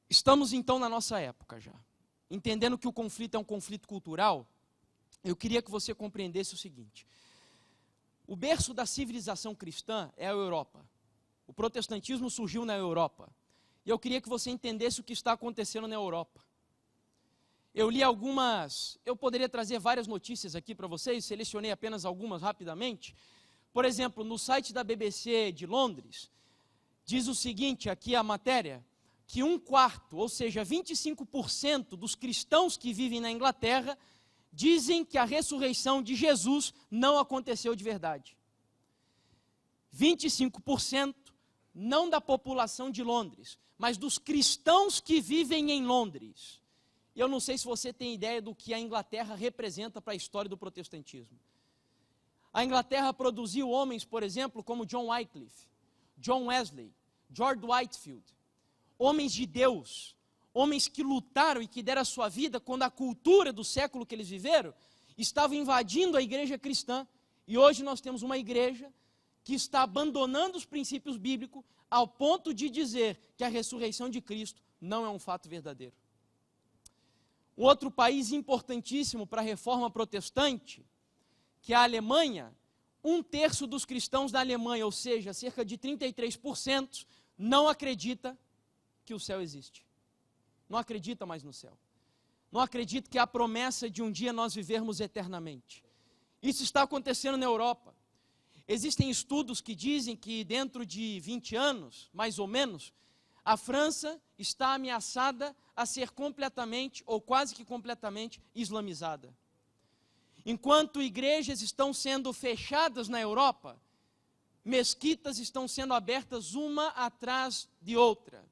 estamos então na nossa época já. Entendendo que o conflito é um conflito cultural, eu queria que você compreendesse o seguinte. O berço da civilização cristã é a Europa. O protestantismo surgiu na Europa. E eu queria que você entendesse o que está acontecendo na Europa. Eu li eu poderia trazer várias notícias aqui para vocês, selecionei apenas algumas rapidamente. Por exemplo, no site da BBC de Londres, diz o seguinte, aqui a matéria, que 1/4, ou seja, 25% dos cristãos que vivem na Inglaterra, dizem que a ressurreição de Jesus não aconteceu de verdade. 25% não da população de Londres, mas dos cristãos que vivem em Londres. Eu não sei se você tem ideia do que a Inglaterra representa para a história do protestantismo. A Inglaterra produziu homens, por exemplo, como John Wycliffe, John Wesley, George Whitefield, homens de Deus, homens que lutaram e que deram a sua vida quando a cultura do século que eles viveram estava invadindo a igreja cristã. E hoje nós temos uma igreja que está abandonando os princípios bíblicos ao ponto de dizer que a ressurreição de Cristo não é um fato verdadeiro. Um outro país importantíssimo para a reforma protestante, que é a Alemanha, 1/3 dos cristãos da Alemanha, ou seja, cerca de 33%, não acredita que o céu existe. Não acredita mais no céu. Não acredita que há a promessa de um dia nós vivermos eternamente. Isso está acontecendo na Europa. Existem estudos que dizem que dentro de 20 anos, mais ou menos, a França está ameaçada a ser completamente, ou quase que completamente, islamizada. Enquanto igrejas estão sendo fechadas na Europa, mesquitas estão sendo abertas uma atrás de outra.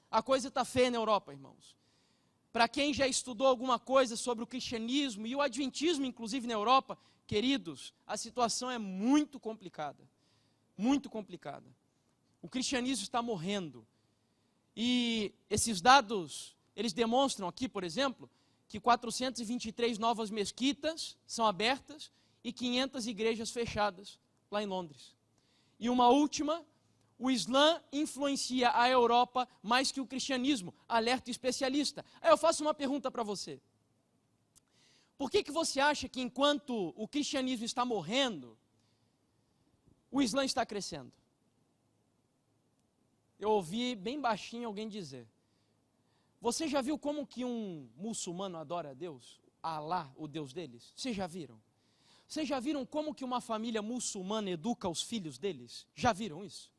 A coisa está feia na Europa, irmãos. Para quem já estudou alguma coisa sobre o cristianismo e o adventismo, inclusive na Europa, queridos, a situação é muito complicada. Muito complicada. O cristianismo está morrendo. E esses dados, eles demonstram aqui, por exemplo, que 423 novas mesquitas são abertas e 500 igrejas fechadas lá em Londres. E uma última, o Islã influencia a Europa mais que o cristianismo, alerta especialista. Aí eu faço uma pergunta para você. Por que você acha que enquanto o cristianismo está morrendo, o Islã está crescendo? Eu ouvi bem baixinho alguém dizer. Você já viu como que um muçulmano adora a Deus? Alá, o Deus deles? Vocês já viram? Vocês já viram como que uma família muçulmana educa os filhos deles? Já viram isso?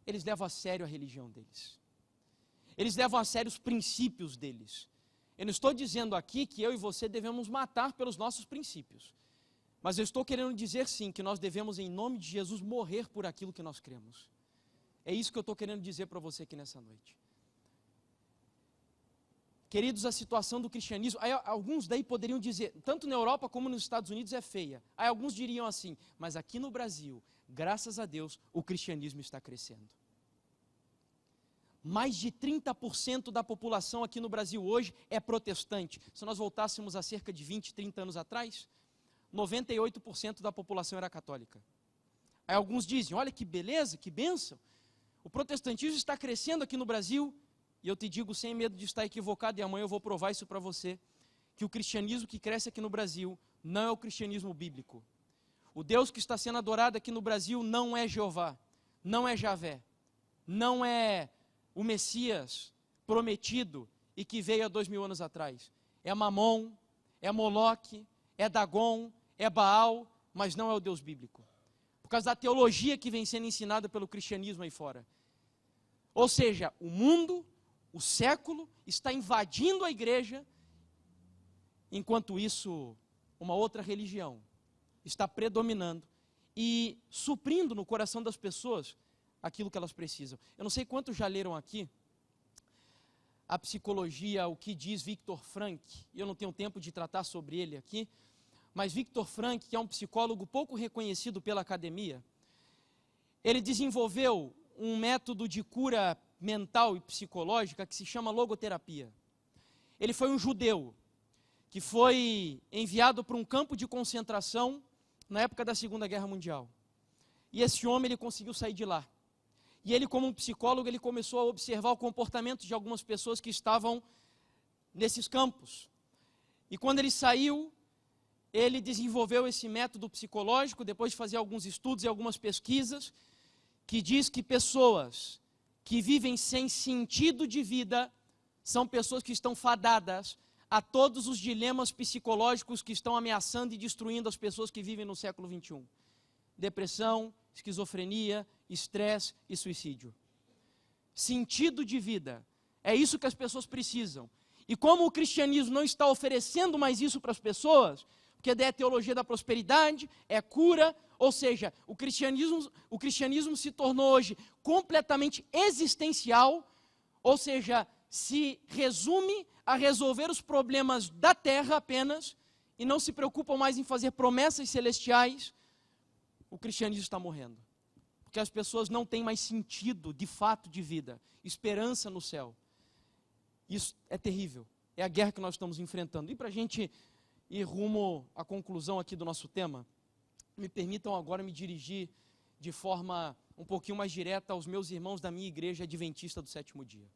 Eles levam a sério a religião deles. Eles levam a sério os princípios deles. Eu não estou dizendo aqui que eu e você devemos matar pelos nossos princípios. Mas eu estou querendo dizer sim, que nós devemos em nome de Jesus morrer por aquilo que nós cremos. É isso que eu estou querendo dizer para você aqui nessa noite. Queridos, a situação do cristianismo, aí alguns daí poderiam dizer, tanto na Europa como nos Estados Unidos é feia. Aí alguns diriam assim, mas aqui no Brasil, graças a Deus, o cristianismo está crescendo. Mais de 30% da população aqui no Brasil hoje é protestante. Se nós voltássemos a cerca de 20, 30 anos atrás, 98% da população era católica. Aí alguns dizem, olha que beleza, que bênção. O protestantismo está crescendo aqui no Brasil. E eu te digo sem medo de estar equivocado, e amanhã eu vou provar isso para você, que o cristianismo que cresce aqui no Brasil não é o cristianismo bíblico. O Deus que está sendo adorado aqui no Brasil não é Jeová, não é Javé, não é o Messias prometido e que veio há 2000 anos atrás. É Mamon, é Moloque, é Dagon, é Baal, mas não é o Deus bíblico. Por causa da teologia que vem sendo ensinada pelo cristianismo aí fora. Ou seja, o mundo, o século está invadindo a igreja, enquanto isso, uma outra religião está predominando e suprindo no coração das pessoas aquilo que elas precisam. Eu não sei quantos já leram aqui a psicologia, o que diz Viktor Frankl, e eu não tenho tempo de tratar sobre ele aqui, mas Viktor Frankl, que é um psicólogo pouco reconhecido pela academia, ele desenvolveu um método de cura mental e psicológica que se chama logoterapia. Ele foi um judeu que foi enviado para um campo de concentração na época da Segunda Guerra Mundial. E esse homem, ele conseguiu sair de lá. E ele, como um psicólogo, ele começou a observar o comportamento de algumas pessoas que estavam nesses campos. E quando ele saiu, ele desenvolveu esse método psicológico, depois de fazer alguns estudos e algumas pesquisas, que diz que pessoas que vivem sem sentido de vida são pessoas que estão fadadas a todos os dilemas psicológicos que estão ameaçando e destruindo as pessoas que vivem no século XXI. Depressão, esquizofrenia, estresse e suicídio. Sentido de vida. É isso que as pessoas precisam. E como o cristianismo não está oferecendo mais isso para as pessoas, porque é a teologia da prosperidade, é cura, ou seja, o cristianismo se tornou hoje completamente existencial, ou seja, se resume a resolver os problemas da terra apenas, e não se preocupam mais em fazer promessas celestiais. O cristianismo está morrendo. Porque as pessoas não têm mais sentido, de fato, de vida, esperança no céu. Isso é terrível. É a guerra que nós estamos enfrentando. E para a gente ir rumo à conclusão aqui do nosso tema, me permitam agora me dirigir de forma um pouquinho mais direta aos meus irmãos da minha igreja adventista do sétimo dia.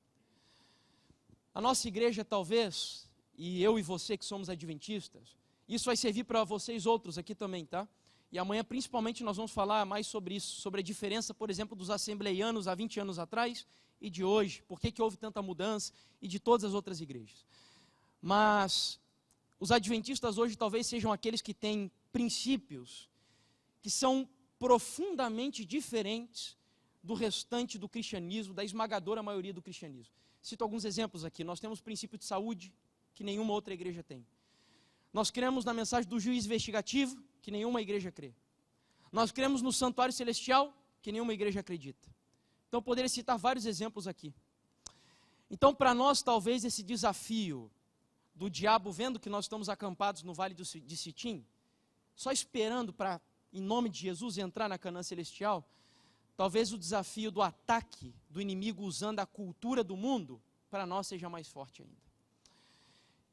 A nossa igreja talvez, e eu e você que somos adventistas, isso vai servir para vocês outros aqui também, tá? E amanhã, principalmente, nós vamos falar mais sobre isso, sobre a diferença, por exemplo, dos assembleianos há 20 anos atrás e de hoje, por que houve tanta mudança, e de todas as outras igrejas. Mas os adventistas hoje talvez sejam aqueles que têm princípios que são profundamente diferentes do restante do cristianismo, da esmagadora maioria do cristianismo. Cito alguns exemplos aqui. Nós temos o princípio de saúde, que nenhuma outra igreja tem. Nós cremos na mensagem do juiz investigativo, que nenhuma igreja crê. Nós cremos no santuário celestial, que nenhuma igreja acredita. Então, eu poderia citar vários exemplos aqui. Então, para nós, talvez esse desafio do diabo, vendo que nós estamos acampados no vale de Sitim, só esperando para, em nome de Jesus, entrar na Canaã celestial, talvez o desafio do ataque do inimigo usando a cultura do mundo, para nós seja mais forte ainda.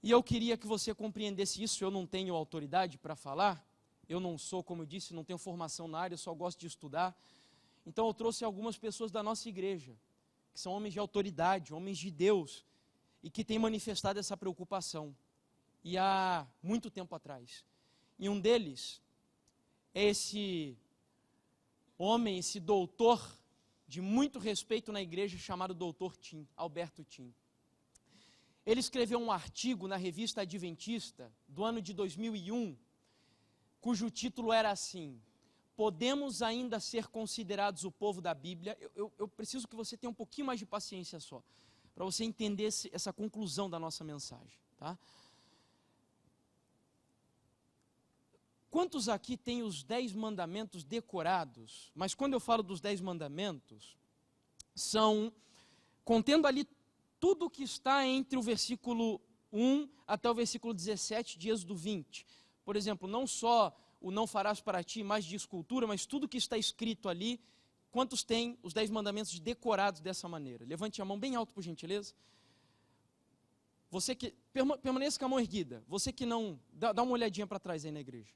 E eu queria que você compreendesse isso. Eu não tenho autoridade para falar, eu não sou, como eu disse, não tenho formação na área, eu só gosto de estudar. Então eu trouxe algumas pessoas da nossa igreja, que são homens de autoridade, homens de Deus, e que têm manifestado essa preocupação, e há muito tempo atrás. E um deles é esse homem, esse doutor de muito respeito na igreja, chamado Dr. Tim, Alberto Tim. Ele escreveu um artigo na revista Adventista, do ano de 2001, cujo título era assim: podemos ainda ser considerados o povo da Bíblia? Eu preciso que você tenha um pouquinho mais de paciência só, para você entender essa conclusão da nossa mensagem, tá? Quantos aqui têm os 10 mandamentos decorados? Mas quando eu falo dos 10 mandamentos, são, contendo ali tudo o que está entre o versículo 1 até o versículo 17 de Êxodo 20. Por exemplo, não só o não farás para ti imagem de escultura, mas tudo que está escrito ali. Quantos têm os 10 mandamentos decorados dessa maneira? Levante a mão bem alto, por gentileza. Você que, permaneça com a mão erguida. Você que não, dá uma olhadinha para trás aí na igreja.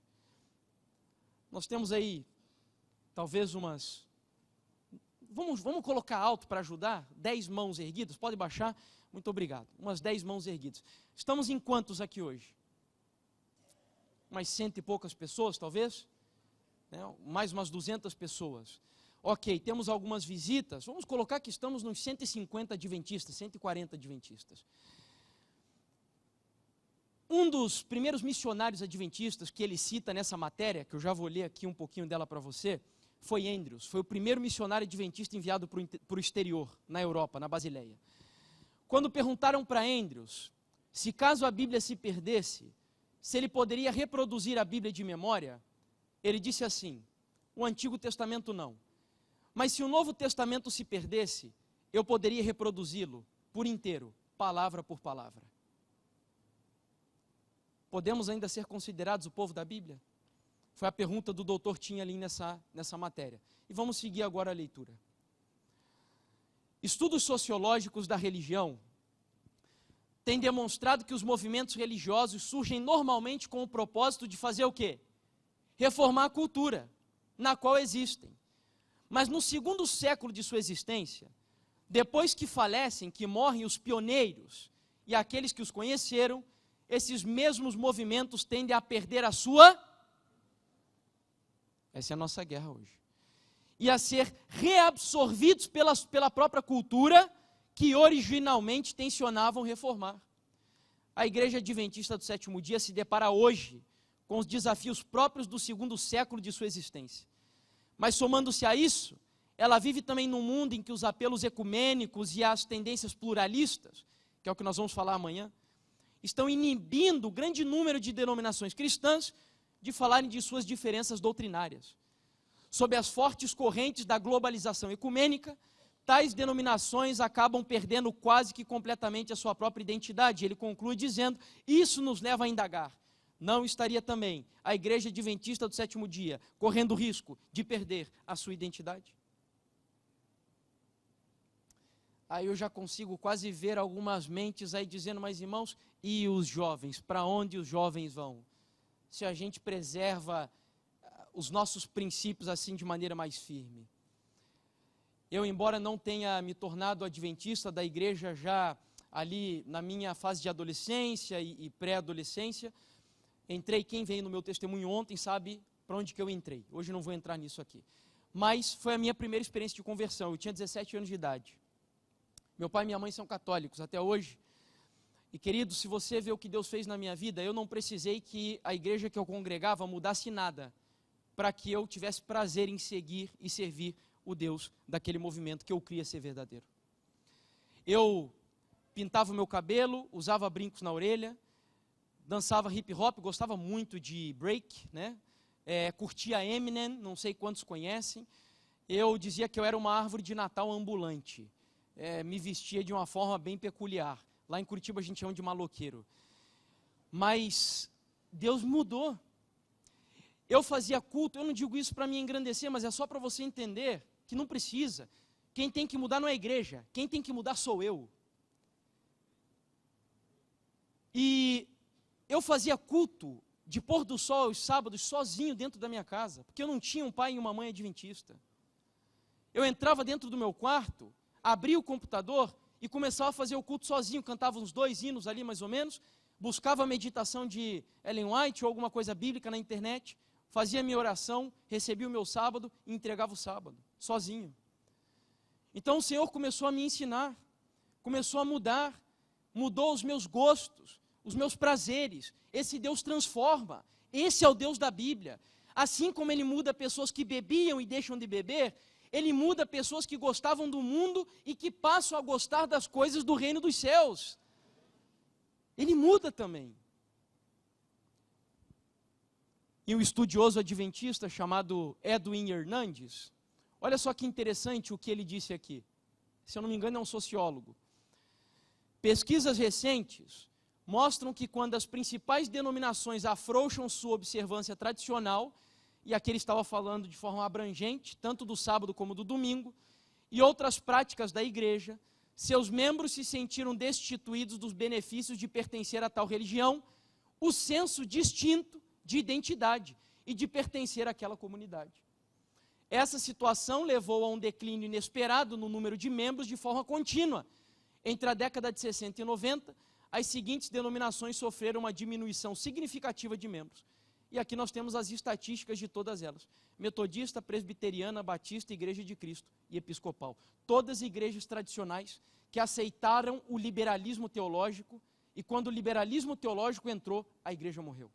Nós temos aí, talvez umas, vamos colocar alto para ajudar, 10 mãos erguidas, pode baixar, muito obrigado, umas 10 mãos erguidas. Estamos em quantos aqui hoje? Umas 100 e poucas pessoas, talvez? Mais umas 200 pessoas. Ok, temos algumas visitas, vamos colocar que estamos nos 150 adventistas, 140 adventistas. Um dos primeiros missionários adventistas que ele cita nessa matéria, que eu já vou ler aqui um pouquinho dela para você, foi Andrews. Foi o primeiro missionário adventista enviado para o exterior, na Europa, na Basileia. Quando perguntaram para Andrews se caso a Bíblia se perdesse, se ele poderia reproduzir a Bíblia de memória, ele disse assim: o Antigo Testamento não. Mas se o Novo Testamento se perdesse, eu poderia reproduzi-lo por inteiro, palavra por palavra. Podemos ainda ser considerados o povo da Bíblia? Foi a pergunta do Dr. Tim ali nessa matéria. E vamos seguir agora a leitura. Estudos sociológicos da religião têm demonstrado que os movimentos religiosos surgem normalmente com o propósito de fazer o quê? Reformar a cultura na qual existem. Mas no segundo século de sua existência, depois que falecem, que morrem os pioneiros e aqueles que os conheceram, esses mesmos movimentos tendem a perder a sua... Essa é a nossa guerra hoje. E a ser reabsorvidos pela própria cultura que originalmente tensionavam reformar. A Igreja Adventista do Sétimo Dia se depara hoje com os desafios próprios do segundo século de sua existência. Mas somando-se a isso, ela vive também num mundo em que os apelos ecumênicos e as tendências pluralistas, que é o que nós vamos falar amanhã, estão inibindo o grande número de denominações cristãs de falarem de suas diferenças doutrinárias. Sob as fortes correntes da globalização ecumênica, tais denominações acabam perdendo quase que completamente a sua própria identidade. Ele conclui dizendo: isso nos leva a indagar. Não estaria também a Igreja Adventista do Sétimo Dia correndo o risco de perder a sua identidade? Aí eu já consigo quase ver algumas mentes aí dizendo: mas irmãos, e os jovens? Para onde os jovens vão? Se a gente preserva os nossos princípios assim de maneira mais firme. Eu, embora não tenha me tornado adventista da igreja já ali na minha fase de adolescência e pré-adolescência, entrei, quem veio no meu testemunho ontem sabe para onde que eu entrei. Hoje eu não vou entrar nisso aqui. Mas foi a minha primeira experiência de conversão. Eu tinha 17 anos de idade. Meu pai e minha mãe são católicos até hoje. E, querido, se você vê o que Deus fez na minha vida, eu não precisei que a igreja que eu congregava mudasse nada para que eu tivesse prazer em seguir e servir o Deus daquele movimento que eu cria ser verdadeiro. Eu pintava o meu cabelo, usava brincos na orelha, dançava hip hop, gostava muito de break, né? Curtia Eminem, não sei quantos conhecem. Eu dizia que eu era uma árvore de Natal ambulante. Me vestia de uma forma bem peculiar. Lá em Curitiba a gente chama de maloqueiro. Mas Deus mudou. Eu fazia culto, eu não digo isso para me engrandecer, mas é só para você entender que não precisa. Quem tem que mudar não é a igreja, quem tem que mudar sou eu. E eu fazia culto de pôr do sol aos sábados sozinho dentro da minha casa, porque eu não tinha um pai e uma mãe adventista. Eu entrava dentro do meu quarto, abria o computador e começava a fazer o culto sozinho, cantava uns 2 hinos ali mais ou menos, buscava a meditação de Ellen White ou alguma coisa bíblica na internet, fazia minha oração, recebia o meu sábado e entregava o sábado, sozinho. Então o Senhor começou a me ensinar, começou a mudar, mudou os meus gostos, os meus prazeres. Esse Deus transforma, esse é o Deus da Bíblia. Assim como Ele muda pessoas que bebiam e deixam de beber, Ele muda pessoas que gostavam do mundo e que passam a gostar das coisas do reino dos céus. Ele muda também. E um estudioso adventista chamado Edwin Hernandes, olha só que interessante o que ele disse aqui. Se eu não me engano é um sociólogo. Pesquisas recentes mostram que quando as principais denominações afrouxam sua observância tradicional, e aqui ele estava falando de forma abrangente, tanto do sábado como do domingo, e outras práticas da igreja, seus membros se sentiram destituídos dos benefícios de pertencer a tal religião, o senso distinto de identidade e de pertencer àquela comunidade. Essa situação levou a um declínio inesperado no número de membros de forma contínua. Entre a década de 60 e 90, as seguintes denominações sofreram uma diminuição significativa de membros. E aqui nós temos as estatísticas de todas elas. Metodista, presbiteriana, batista, Igreja de Cristo e episcopal. Todas igrejas tradicionais que aceitaram o liberalismo teológico, e quando o liberalismo teológico entrou, a igreja morreu.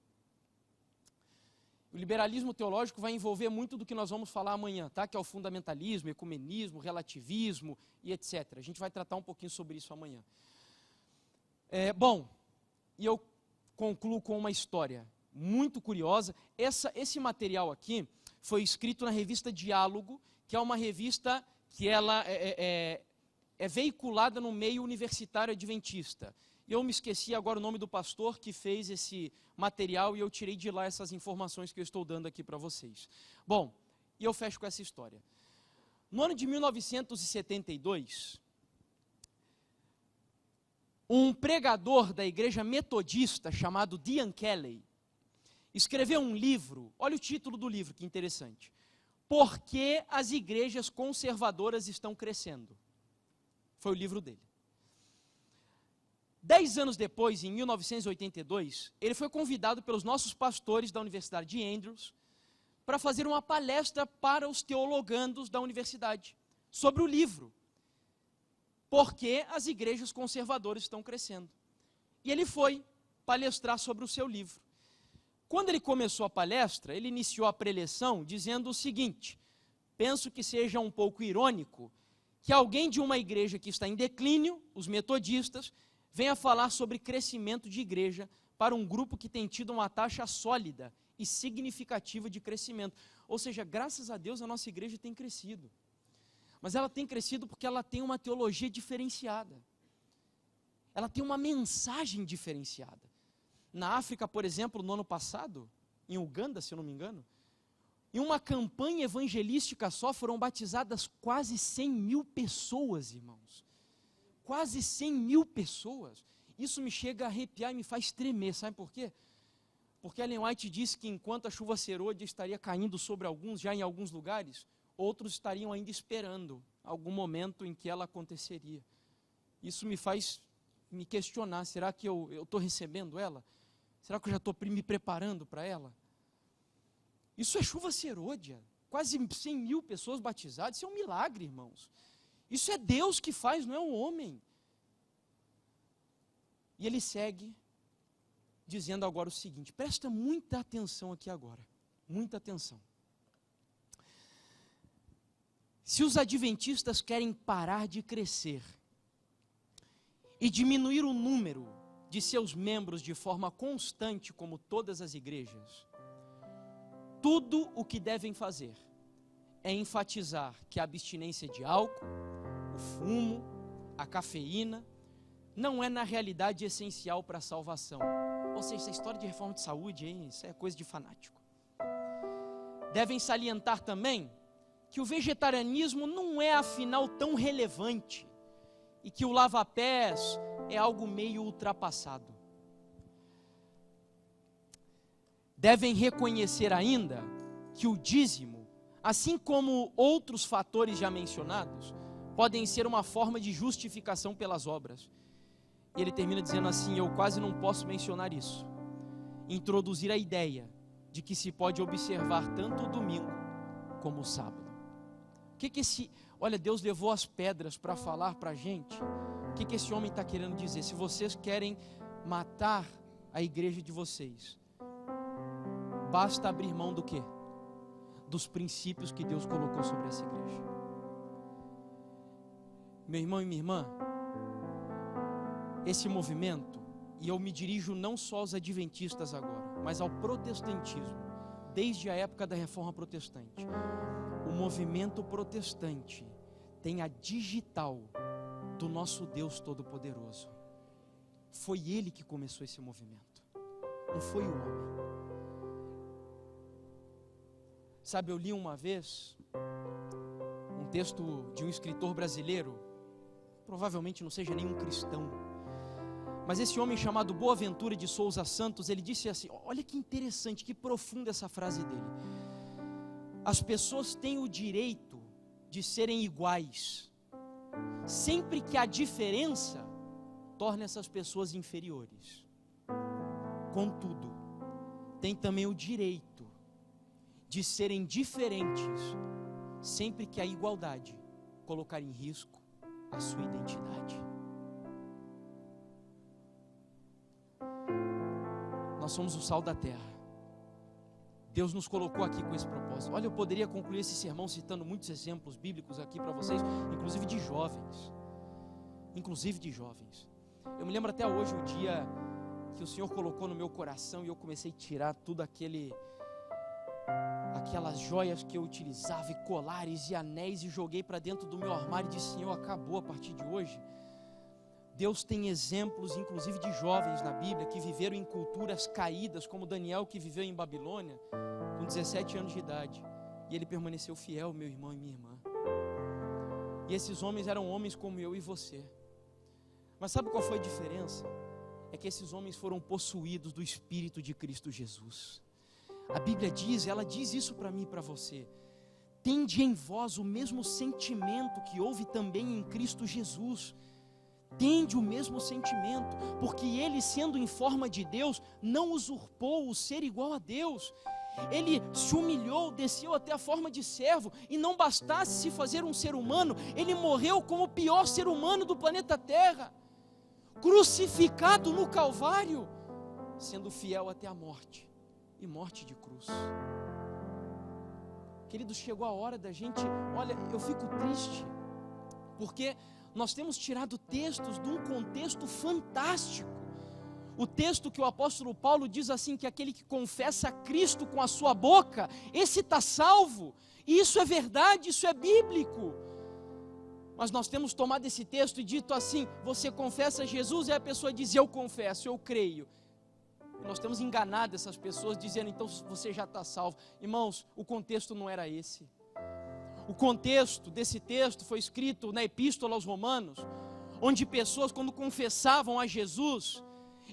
O liberalismo teológico vai envolver muito do que nós vamos falar amanhã, tá? Que é o fundamentalismo, ecumenismo, relativismo e etc. A gente vai tratar um pouquinho sobre isso amanhã. Bom, e eu concluo com uma história muito curiosa. Esse material aqui foi escrito na revista Diálogo, que é uma revista que ela é veiculada no meio universitário adventista. Eu me esqueci agora o nome do pastor que fez esse material e eu tirei de lá essas informações que eu estou dando aqui para vocês. Bom, e eu fecho com essa história. No ano de 1972, um pregador da igreja metodista chamado Dean Kelly escreveu um livro, olha o título do livro, que interessante. Por que as igrejas conservadoras estão crescendo? Foi o livro dele. 10 anos depois, em 1982, ele foi convidado pelos nossos pastores da Universidade de Andrews para fazer uma palestra para os teologandos da universidade sobre o livro. Por que as igrejas conservadoras estão crescendo? E ele foi palestrar sobre o seu livro. Quando ele começou a palestra, ele iniciou a preleção dizendo o seguinte: penso que seja um pouco irônico que alguém de uma igreja que está em declínio, os metodistas, venha falar sobre crescimento de igreja para um grupo que tem tido uma taxa sólida e significativa de crescimento. Ou seja, graças a Deus a nossa igreja tem crescido. Mas ela tem crescido porque ela tem uma teologia diferenciada. Ela tem uma mensagem diferenciada. Na África, por exemplo, no ano passado, em Uganda, se eu não me engano, em uma campanha evangelística só foram batizadas quase 100 mil pessoas, irmãos. Quase 100 mil pessoas. Isso me chega a arrepiar e me faz tremer, sabe por quê? Porque Ellen White disse que enquanto a chuva serôdia estaria caindo sobre alguns, já em alguns lugares, outros estariam ainda esperando algum momento em que ela aconteceria. Isso me faz me questionar, será que eu estou recebendo ela? Será que eu já estou me preparando para ela? Isso é chuva serôdia, quase 100 mil pessoas batizadas, isso é um milagre, irmãos. Isso é Deus que faz, não é um homem. E ele segue dizendo agora o seguinte, presta muita atenção aqui agora, muita atenção. Se os adventistas querem parar de crescer e diminuir o número de seus membros de forma constante, como todas as igrejas, tudo o que devem fazer é enfatizar que a abstinência de álcool, o fumo, a cafeína, não é na realidade essencial para a salvação. Ou seja, essa história de reforma de saúde, hein, isso é coisa de fanático. Devem salientar também que o vegetarianismo não é afinal tão relevante e que o lava-pés é algo meio ultrapassado. Devem reconhecer ainda que o dízimo, assim como outros fatores já mencionados, podem ser uma forma de justificação pelas obras. E ele termina dizendo assim, eu quase não posso mencionar isso. Introduzir a ideia de que se pode observar tanto o domingo como o sábado. Olha, Deus levou as pedras para falar para a gente. O que esse homem está querendo dizer? Se vocês querem matar a igreja de vocês, basta abrir mão do quê? Dos princípios que Deus colocou sobre essa igreja. Meu irmão e minha irmã, esse movimento, e eu me dirijo não só aos adventistas agora, mas ao protestantismo, desde a época da Reforma Protestante. O movimento protestante tem a digital do nosso Deus Todo-Poderoso. Foi Ele que começou esse movimento, não foi o homem. Sabe, eu li uma vez um texto de um escritor brasileiro, provavelmente não seja nenhum cristão, mas esse homem chamado Boaventura de Souza Santos, ele disse assim, olha que interessante, que profunda essa frase dele. As pessoas têm o direito de serem iguais, sempre que a diferença torna essas pessoas inferiores. Contudo, tem também o direito de serem diferentes, sempre que a igualdade colocar em risco a sua identidade. Nós somos o sal da terra. Deus nos colocou aqui com esse propósito. Olha, eu poderia concluir esse sermão citando muitos exemplos bíblicos aqui para vocês, inclusive de jovens. Eu me lembro até hoje o dia que o Senhor colocou no meu coração e eu comecei a tirar tudo aquelas joias que eu utilizava, e colares e anéis, e joguei para dentro do meu armário e disse, Senhor, acabou a partir de hoje. Deus tem exemplos, inclusive de jovens na Bíblia, que viveram em culturas caídas, como Daniel, que viveu em Babilônia, com 17 anos de idade, e ele permaneceu fiel, meu irmão e minha irmã. E esses homens eram homens como eu e você. Mas sabe qual foi a diferença? É que esses homens foram possuídos do Espírito de Cristo Jesus. A Bíblia diz, ela diz isso para mim e para você. Tende em vós o mesmo sentimento que houve também em Cristo Jesus. Tende o mesmo sentimento, porque ele, sendo em forma de Deus, não usurpou o ser igual a Deus. Ele se humilhou, desceu até a forma de servo, e não bastasse se fazer um ser humano, ele morreu como o pior ser humano do planeta Terra, crucificado no Calvário, sendo fiel até a morte, e morte de cruz. Queridos, chegou a hora da gente, olha, eu fico triste, porque nós temos tirado textos de um contexto fantástico. O texto que o apóstolo Paulo diz assim, que aquele que confessa a Cristo com a sua boca, esse está salvo. E isso é verdade, isso é bíblico. Mas nós temos tomado esse texto e dito assim, você confessa Jesus, e a pessoa diz, eu confesso, eu creio. E nós temos enganado essas pessoas, dizendo, então você já está salvo. Irmãos, o contexto não era esse. O contexto desse texto foi escrito na Epístola aos Romanos, onde pessoas, quando confessavam a Jesus,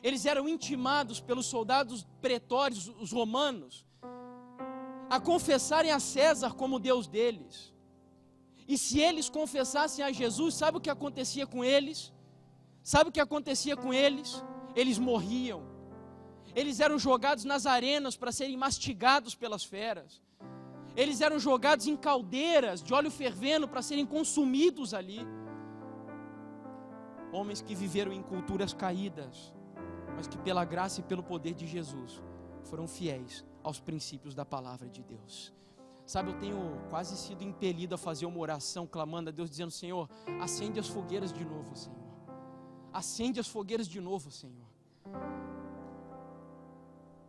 eles eram intimados pelos soldados pretórios, os romanos, a confessarem a César como Deus deles. E se eles confessassem a Jesus, sabe o que acontecia com eles? Sabe o que acontecia com eles? Eles morriam. Eles eram jogados nas arenas para serem mastigados pelas feras. Eles eram jogados em caldeiras de óleo fervendo para serem consumidos ali. Homens que viveram em culturas caídas, mas que pela graça e pelo poder de Jesus foram fiéis aos princípios da palavra de Deus. Sabe, eu tenho quase sido impelido a fazer uma oração clamando a Deus, dizendo: Senhor, acende as fogueiras de novo, Senhor. Acende as fogueiras de novo, Senhor.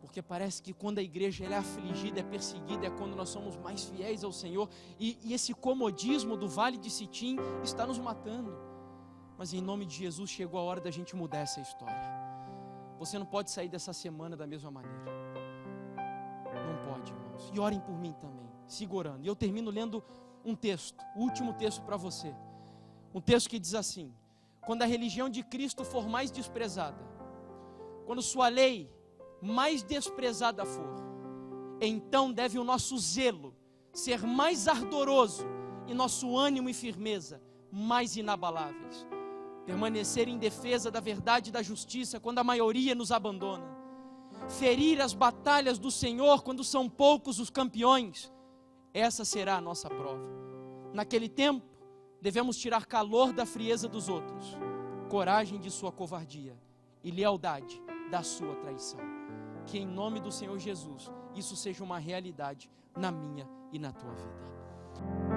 Porque parece que quando a igreja ela é afligida, é perseguida, é quando nós somos mais fiéis ao Senhor. E esse comodismo do Vale de Sitim está nos matando. Mas em nome de Jesus chegou a hora da gente mudar essa história. Você não pode sair dessa semana da mesma maneira. Não pode, irmãos. E orem por mim também, segurando. E eu termino lendo um texto, o último texto para você. Um texto que diz assim: quando a religião de Cristo for mais desprezada, quando sua lei mais desprezada for, então deve o nosso zelo ser mais ardoroso e nosso ânimo e firmeza mais inabaláveis. Permanecer em defesa da verdade e da justiça quando a maioria nos abandona. Ferir as batalhas do Senhor quando são poucos os campeões. Essa será a nossa prova. Naquele tempo, devemos tirar calor da frieza dos outros, coragem de sua covardia e lealdade da sua traição. Que em nome do Senhor Jesus, isso seja uma realidade na minha e na tua vida.